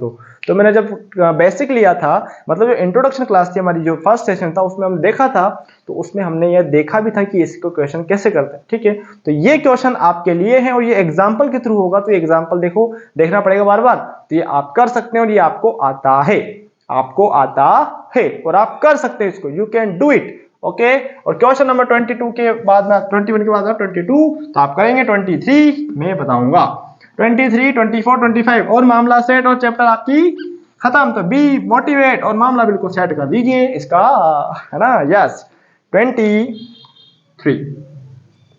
तो मैंने जब बेसिक लिया था, मतलब जो इंट्रोडक्शन क्लास थी हमारी, जो फर्स्ट सेशन था, उसमें हम देखा था, तो उसमें हमने ये देखा भी था कि इसको क्वेश्चन कैसे करते हैं। ठीक है, तो ये क्वेश्चन आपके लिए है और ये एग्जाम्पल के थ्रू होगा, तो ये एग्जाम्पल देखो, देखना पड़ेगा बार बार, तो ये आप कर सकते हैं और ये आपको आता है, आपको आता है और आप कर सकते हैं इसको, you can do it. Okay, और क्वेश्चन नंबर 22 के बाद ना 21 के बाद ना 22, तो आप करेंगे 23 में बताऊंगा, 23, 24, 25 और मामला सेट और चैप्टर आपकी खत्म। तो बी मोटिवेट और मामला बिल्कुल सेट कर दीजिए इसका, है ना, यस 23।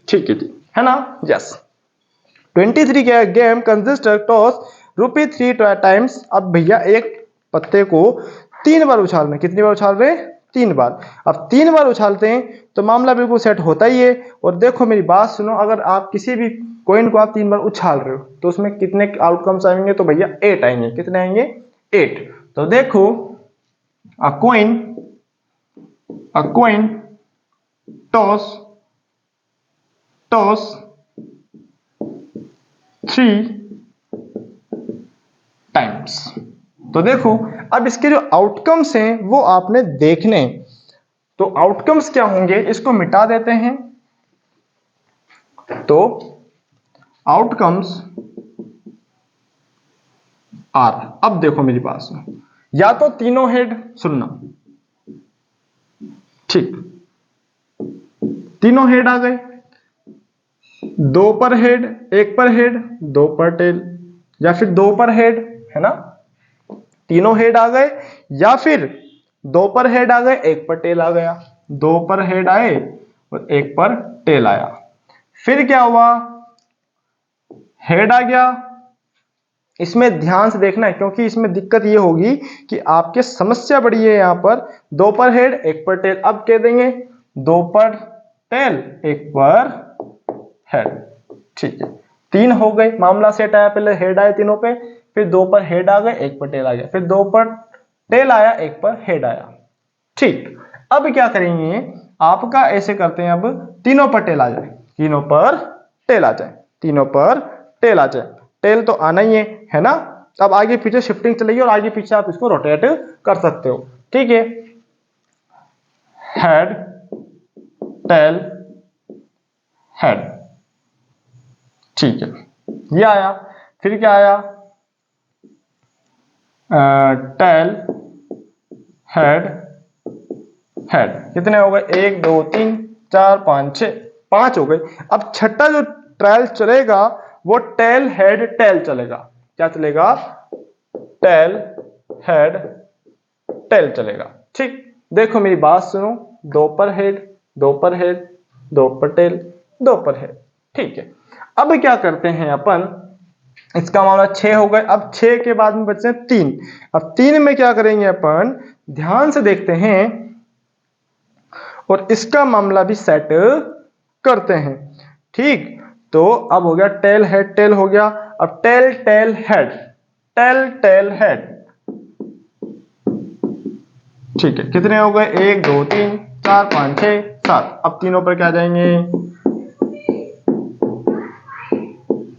ठीक है जी, है ना, यस 23 के गेम कंसिस्ट टॉस ₹3 टाइम्स। अब भैया एक पत्ते को 3 बार उछालना, कितनी बार उछाल रहे हैं, 3 बार। अब 3 बार उछालते हैं तो मामला बिल्कुल सेट होता ही है। और देखो मेरी बात सुनो, अगर आप किसी भी कॉइन को आप 3 बार उछाल रहे हो तो उसमें कितने आउटकम्स आएंगे, तो भैया 8 आएंगे। कितने आएंगे, 8। तो देखो अ कॉइन टॉस 3 टाइम्स। तो देखो अब इसके जो आउटकम्स हैं वो आपने देखने हैं। तो आउटकम्स क्या होंगे, इसको मिटा देते हैं। तो आउटकम्स आर, अब देखो मेरी बात सुनो, या तो तीनों हेड, सुनना ठीक, तीनों हेड आ गए, 2 पर हेड, 1 पर हेड, 2 पर टेल, या फिर 2 पर हेड, है ना, तीनों हेड आ गए, या फिर 2 पर हेड आ गए, 1 पर टेल आ गया, 2 पर हेड आए और 1 पर टेल आया। फिर क्या हुआ, हेड आ गया। इसमें ध्यान से देखना है क्योंकि इसमें दिक्कत ये होगी कि आपके समस्या बड़ी है यहां पर, 2 पर हेड 1 पर टेल। अब कह देंगे 2 पर टेल 1 पर हेड। ठीक है, 3 हो गए, मामला सेट आया, पहले हेड आए तीनों पे, फिर 2 पर हेड आ गए, 1 पर टेल आ गया, फिर 2 पर टेल आया, 1 पर हेड आया। ठीक, अब क्या करेंगे, आपका ऐसे करते हैं, अब तीनों पर टेल आ जाए, तीनों पर टेल आ जाए, तीनों पर टेल आ जाए, टेल तो आना ही है ना। अब आगे पीछे शिफ्टिंग चलेगी और आगे पीछे आप इसको रोटेट कर सकते हो। ठीक है, हेड टेल हेड, ठीक है, ये आया। फिर क्या आया, टेल हेड हेड। कितने हो गए, 1 2 3 4 5 6, 5 हो गए। अब छठा जो ट्रायल चलेगा वो टेल हेड टेल चलेगा। क्या चलेगा, टेल हेड टेल चलेगा। ठीक, देखो मेरी बात सुनो, 2 पर हेड, 2 पर हेड, 2 पर टेल, 2 पर हेड। ठीक है, अब क्या करते हैं अपन, इसका मामला 6 हो गए। अब 6 के बाद में बचे 3। अब 3 में क्या करेंगे अपन, ध्यान से देखते हैं और इसका मामला भी सेट करते हैं। ठीक, तो अब हो गया टेल हेड टेल हो गया। अब tail tail head, tail tail head. ठीक है, कितने हो गए, 1 2 3 4 5 6 7। अब तीनों पर क्या जाएंगे,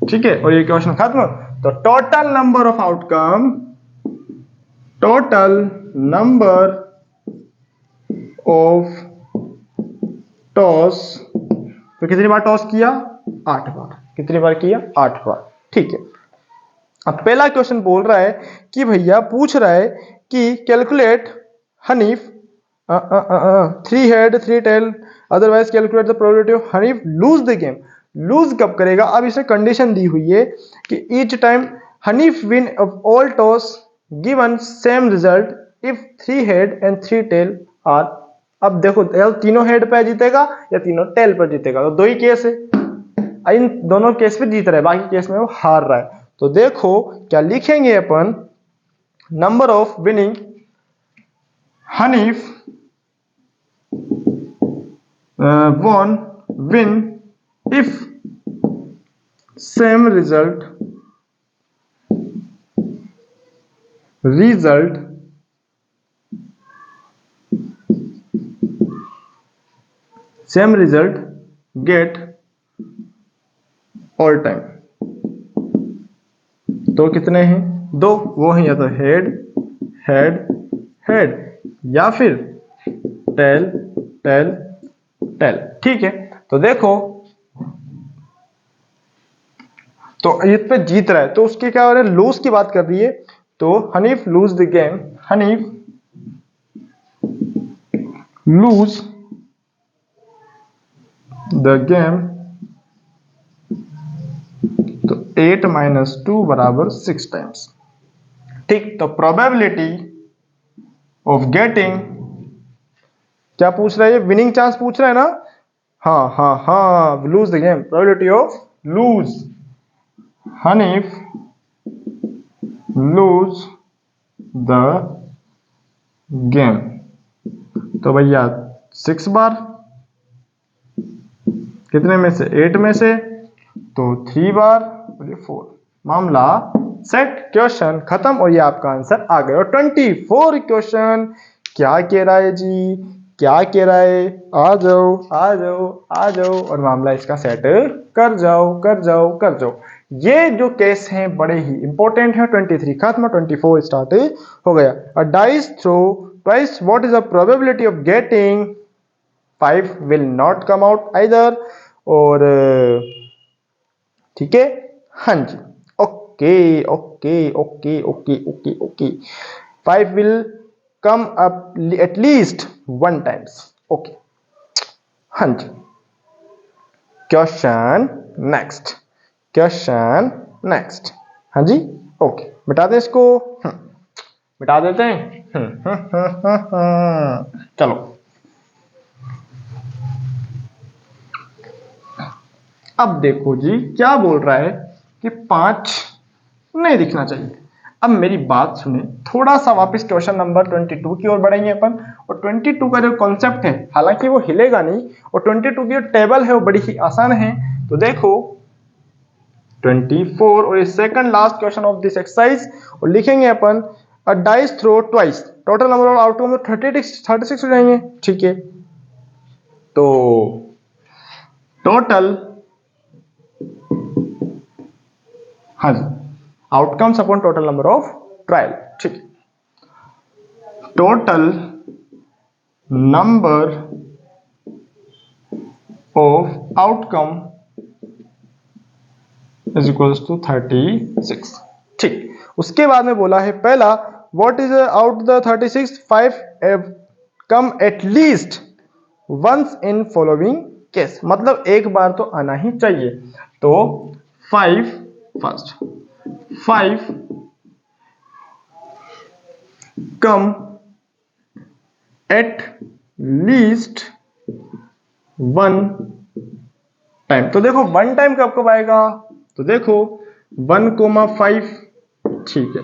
ठीक है, और ये क्वेश्चन खत्म। तो total number of outcome, total number of toss, तो कितनी बार टॉस किया, 8 बार। कितनी बार किया, 8 बार। ठीक है, अब पहला क्वेश्चन बोल रहा है कि भैया पूछ रहा है कि calculate Hanif 3 head 3 tail, otherwise calculate the probability of Hanif lose the game. Lose कब करेगा, अब इसने कंडीशन दी हुई है कि each time Hanif win of all toss given same result if 3 head and 3 tail are। अब देखो तीनों हेड पे जीतेगा या तीनों टेल पर जीतेगा, तो दो ही केस है, इन दोनों केस पे जीत रहा है, बाकी केस में वो हार रहा है। तो देखो क्या लिखेंगे अपन, नंबर ऑफ विनिंग हनीफ won win if same result same result get all time। तो कितने हैं, दो, वो हैं या तो हेड हेड हेड या फिर टेल टेल टेल। ठीक है, तो देखो तो इस पे जीत रहा है, तो उसके क्या हो रहा है, लूज की बात कर रही है। तो Hanif lose the game, Hanif lose the game, तो 8 - 2 बराबर 6 टाइम्स। ठीक, तो प्रोबेबिलिटी ऑफ गेटिंग, क्या पूछ रहा है, विनिंग चांस पूछ रहा है ना, हाँ हाँ हाँ, lose the game, probability of lose Hanif lose the game, तो भैया 6 बार, कितने में से, 8 में से, तो 3 बार और ये 4, मामला सेट, क्वेश्चन खत्म और ये आपका आंसर आ गया। और 24 क्वेश्चन क्या कह रहा है जी, क्या कह रहा है, आ जाओ आ जाओ आ जाओ और मामला इसका सेट कर जाओ कर जाओ कर जाओ। ये जो केस हैं बड़े ही इंपॉर्टेंट है। 23 खत्म, 24 स्टार्ट हो गया। A dice throw twice, what is the probability of getting 5 will not come out either. और ठीक है, हाँ जी, okay okay okay okay okay okay, 5 will come up at least 1 times. Okay, हाँ जी, क्वेश्चन नेक्स्ट, क्वेश्चन नेक्स्ट, हाँ जी, ओके, मिटा दे इसको, मिटा देते हैं, चलो। अब देखो जी क्या बोल रहा है कि 5 नहीं दिखना चाहिए। अब मेरी बात सुने, थोड़ा सा वापस क्वेश्चन नंबर 22 की ओर बढ़ेंगे अपन। और 22 का जो कॉन्सेप्ट है, हालांकि वो हिलेगा नहीं, और 22 की जो टेबल है वो बड़ी ही आसान है। तो देखो 24 और इस second last question of this exercise, और लिखेंगे अपन a dice throw twice, total number of outcome 36 हो जाएंगे। ठीक है, तो टोटल, हाँ जी, outcomes upon total number of trial. ठीक है, total number of outcome is equals to 36। ठीक, उसके बाद में बोला है पहला, what is out the 36, 5 come at least once in following case, मतलब एक बार तो आना ही चाहिए। तो 5 first, 5 come at least 1 time. तो देखो 1 टाइम कब कब आएगा, तो देखो 1,5, ठीक है,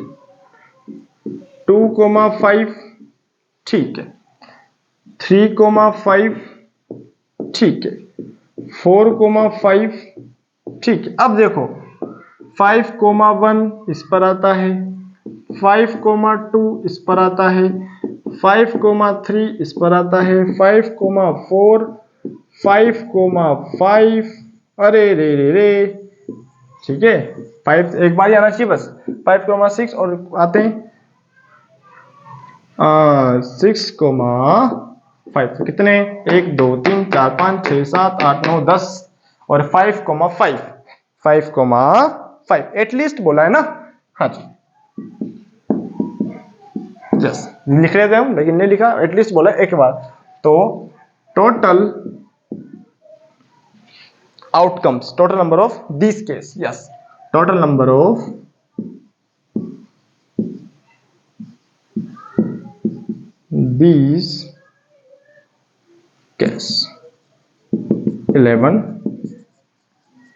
2,5, ठीक है, 3,5, ठीक है, 4,5, ठीक है। अब देखो 5,1 इस पर आता है, 5,2 इस पर आता है, 5,3 इस पर आता है, 5,4, 5,5, अरे रे रे रे, ठीक है, 5 एक बार ही आना चाहिए बस, 5,6 और आते हैं 6,5, तो कितने, 1 2 3 4 5 6 7 8 9 10 और 5,5, 5,5 एटलीस्ट बोला है ना, हाँ जी, यस, लिख रहे थे हम लेकिन नहीं लिखा, एटलीस्ट बोला एक बार। तो total outcomes, total number of this case, yes, total number of these case 11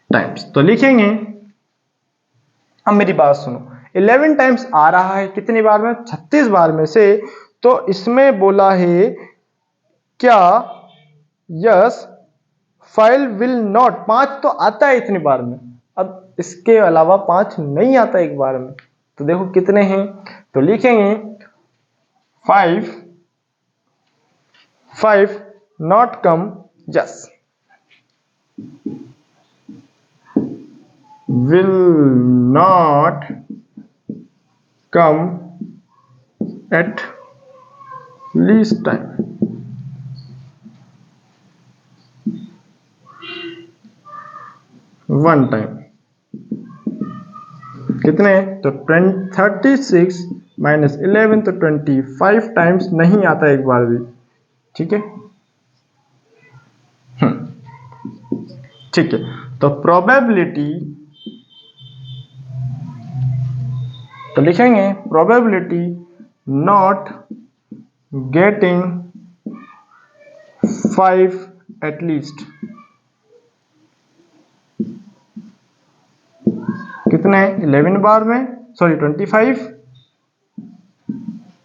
times. तो लिखेंगे, अब मेरी बात सुनो, 11 टाइम्स आ रहा है कितनी बार में? 36 बार में से। तो इसमें बोला है क्या यस फाइल विल नॉट, 5 तो आता है इतनी बार में, अब इसके अलावा 5 नहीं आता एक बार में। तो देखो कितने हैं, तो लिखेंगे 5 not come, yes will not come at least time। One time कितने? तो 36 माइनस 11 तो 25 टाइम्स नहीं आता एक बार भी। ठीक है, ठीक है। तो प्रोबेबिलिटी, तो लिखेंगे probability not getting 5 at least कितने? 11 बार में, सॉरी 25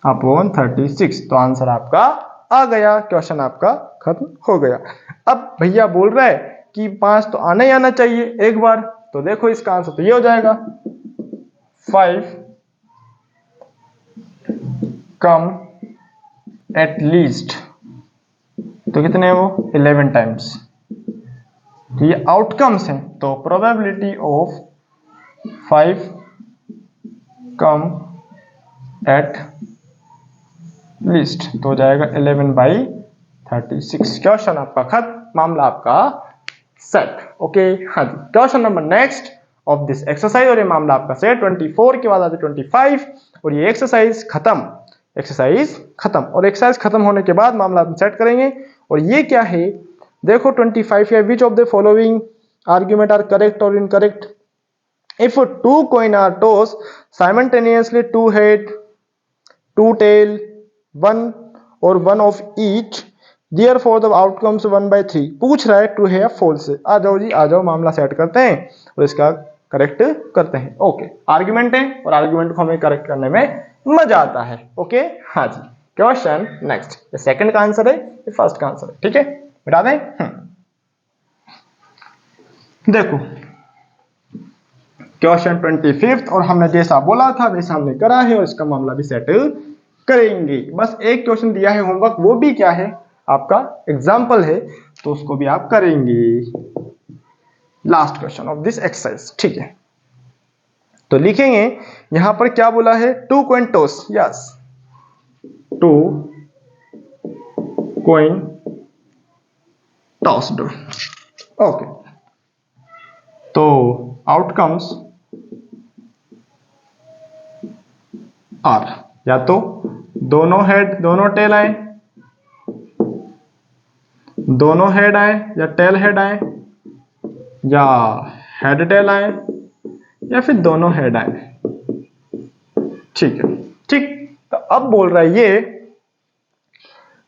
अपॉन 36। तो आंसर आपका आ गया, क्वेश्चन आपका खत्म हो गया। अब भैया बोल रहा है कि 5 तो आना ही आना चाहिए एक बार, तो देखो इसका आंसर तो ये हो जाएगा 5 कम एट लीस्ट, तो कितने हैं वो? 11 टाइम्स। तो ये आउटकम्स हैं, तो probability of 5 come at least तो हो जाएगा 11/36। क्वेश्चन आपका खत्म, मामला आपका सेट। ओके, हाँ जी। Question number next of this exercise, और ये मामला आपका सेट। 24 के बाद आते 25 और ये एक्सरसाइज खत्म, एक्सरसाइज खत्म। और एक्सरसाइज खत्म होने के बाद मामला हम सेट करेंगे। और ये क्या है देखो 25 है, which of the following argument are correct और incorrect if two coin are tossed simultaneously, two head, two tail, one or one of each, therefore the outcomes 1/3। पूछ रहा है ट्रू है या फॉल्स है। आ जाओ जी, आ जाओ, मामला सेट करते हैं और इसका करेक्ट करते हैं। ओके, आर्ग्यूमेंट है और आर्ग्यूमेंट को हमें करेक्ट करने में मजा आता है। ओके, हाँ जी। क्वेश्चन नेक्स्ट, ये सेकंड का आंसर है, ये फर्स्ट का आंसर है। ठीक है, बता दें। देखो क्वेश्चन 25 और हमने जैसा बोला था वैसा हमने करा है और इसका मामला भी सेटल करेंगे। बस एक क्वेश्चन दिया है होमवर्क, वो भी क्या है आपका एग्जाम्पल है, तो उसको भी आप करेंगे। Last question of this exercise. ठीक है, तो लिखेंगे यहां पर क्या बोला है, two coin toss, yes two coin tossed. Okay, तो आउटकम्स आर या तो दोनों हेड दोनों टेल आए, दोनों हेड आए या टेल हेड आए, या हेड टेल आए, या फिर दोनों हेड आए। ठीक है, ठीक। तो अब बोल रहा है ये,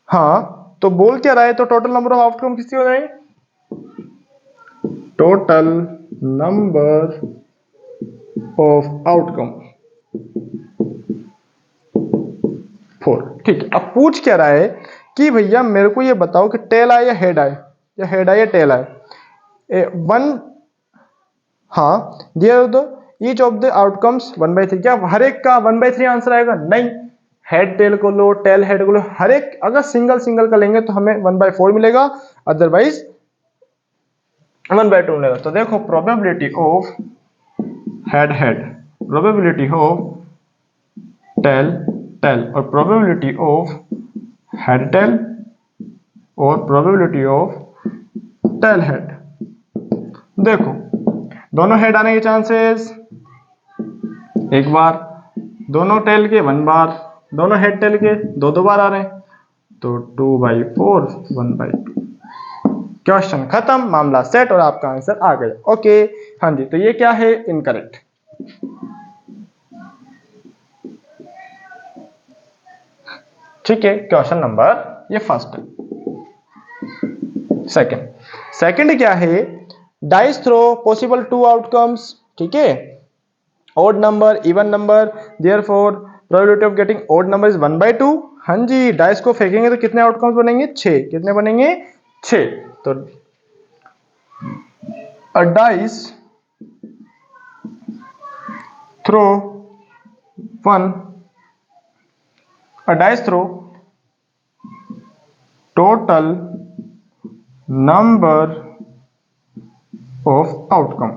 हाँ तो बोल क्या रहा है, तो टोटल नंबर ऑफ आउटकम किसकी हो जाएगी? Total number of outcome 4। ठीक है, अब पूछ क्या रहा है कि भैया मेरे को ये बताओ कि टेल आए या हेड आए, या हेड आए या टेल आए। वन, हाँ there the each of the outcomes 1/3। क्या हर एक का 1/3 आंसर आएगा? नहीं, हेड टेल को लो, टेल हेड को लो, हर एक अगर सिंगल सिंगल का लेंगे तो हमें 1/4 मिलेगा, अदरवाइज 1/2 मिलेगा। तो देखो probability of head head, probability of tail tail, और प्रोबेबिलिटी ऑफ हेड टेल और प्रोबेबिलिटी ऑफ टेल हेड। देखो दोनों हेड आने के चांसेस एक बार, दोनों टेल के 1 बार, दोनों हेड टेल के 2 बार आ रहे हैं, तो 2/4 1/2। क्वेश्चन खत्म, मामला सेट और आपका आंसर आ गया। ओके, हाँ जी। तो ये क्या है? इनकरेक्ट। ठीक है, क्वेश्चन नंबर ये फर्स्ट है। सेकंड क्या है, डाइस थ्रो पॉसिबल 2 आउटकम्स, ठीक है, odd number even number, therefore probability of getting odd number is 1/2। हाँ जी, डाइस को फेंकेंगे तो कितने आउटकम्स बनेंगे, 6। कितने बनेंगे, 6। तो a dice throw total number of outcome,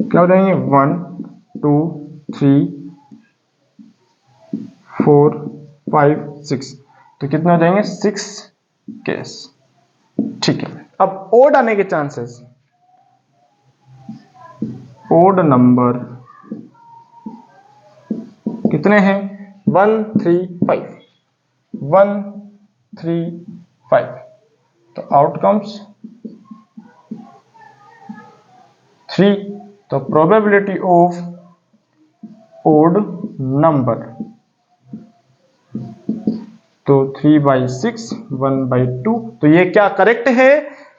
क्या हो जाएंगे, 1 2 3 4 5 6, तो कितने हो जाएंगे, 6 केस। ठीक है, अब ओड आने के चांसेस, ओड नंबर कितने हैं, 1 3 5, 1 3 5, तो आउटकम्स 3, तो प्रोबेबिलिटी ऑफ ओड नंबर, तो 3/6 1/2, तो ये क्या करेक्ट है,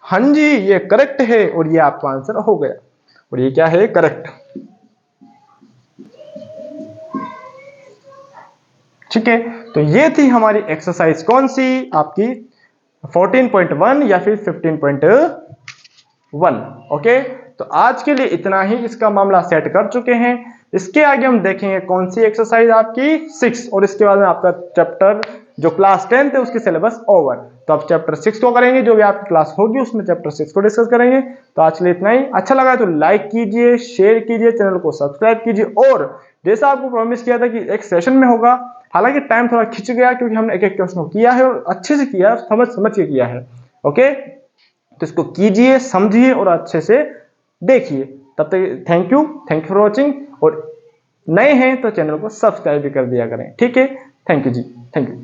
हाँ जी ये करेक्ट है, और ये आपका आंसर हो गया, और ये क्या है, करेक्ट। ठीक है, तो ये थी हमारी एक्सरसाइज, कौन सी, आपकी 14.1 या फिर 15.1। ओके, तो आज के लिए इतना ही, इसका मामला सेट कर चुके हैं। इसके आगे हम देखेंगे कौन सी एक्सरसाइज, आपकी 6, और इसके बाद में आपका चैप्टर जो क्लास 10 है उसकी सिलेबस ओवर। तो आप चैप्टर 6 को करेंगे, जो भी आपकी क्लास होगी उसमें चैप्टर 6 को डिस्कस करेंगे। तो आज के लिए इतना ही, अच्छा लगा तो लाइक कीजिए, शेयर कीजिए, चैनल को सब्सक्राइब कीजिए, और जैसा आपको प्रॉमिस किया था कि एक सेशन में होगा, हालांकि टाइम थोड़ा खिंच गया क्योंकि हमने एक एक क्वेश्चन को किया है और अच्छे से किया है, समझ के किया है। ओके, तो इसको कीजिए, समझिए और अच्छे से देखिए। तब तक थैंक यू फॉर वॉचिंग, और नए हैं तो चैनल को सब्सक्राइब भी कर दिया करें। ठीक है, थैंक यू जी, थैंक यू।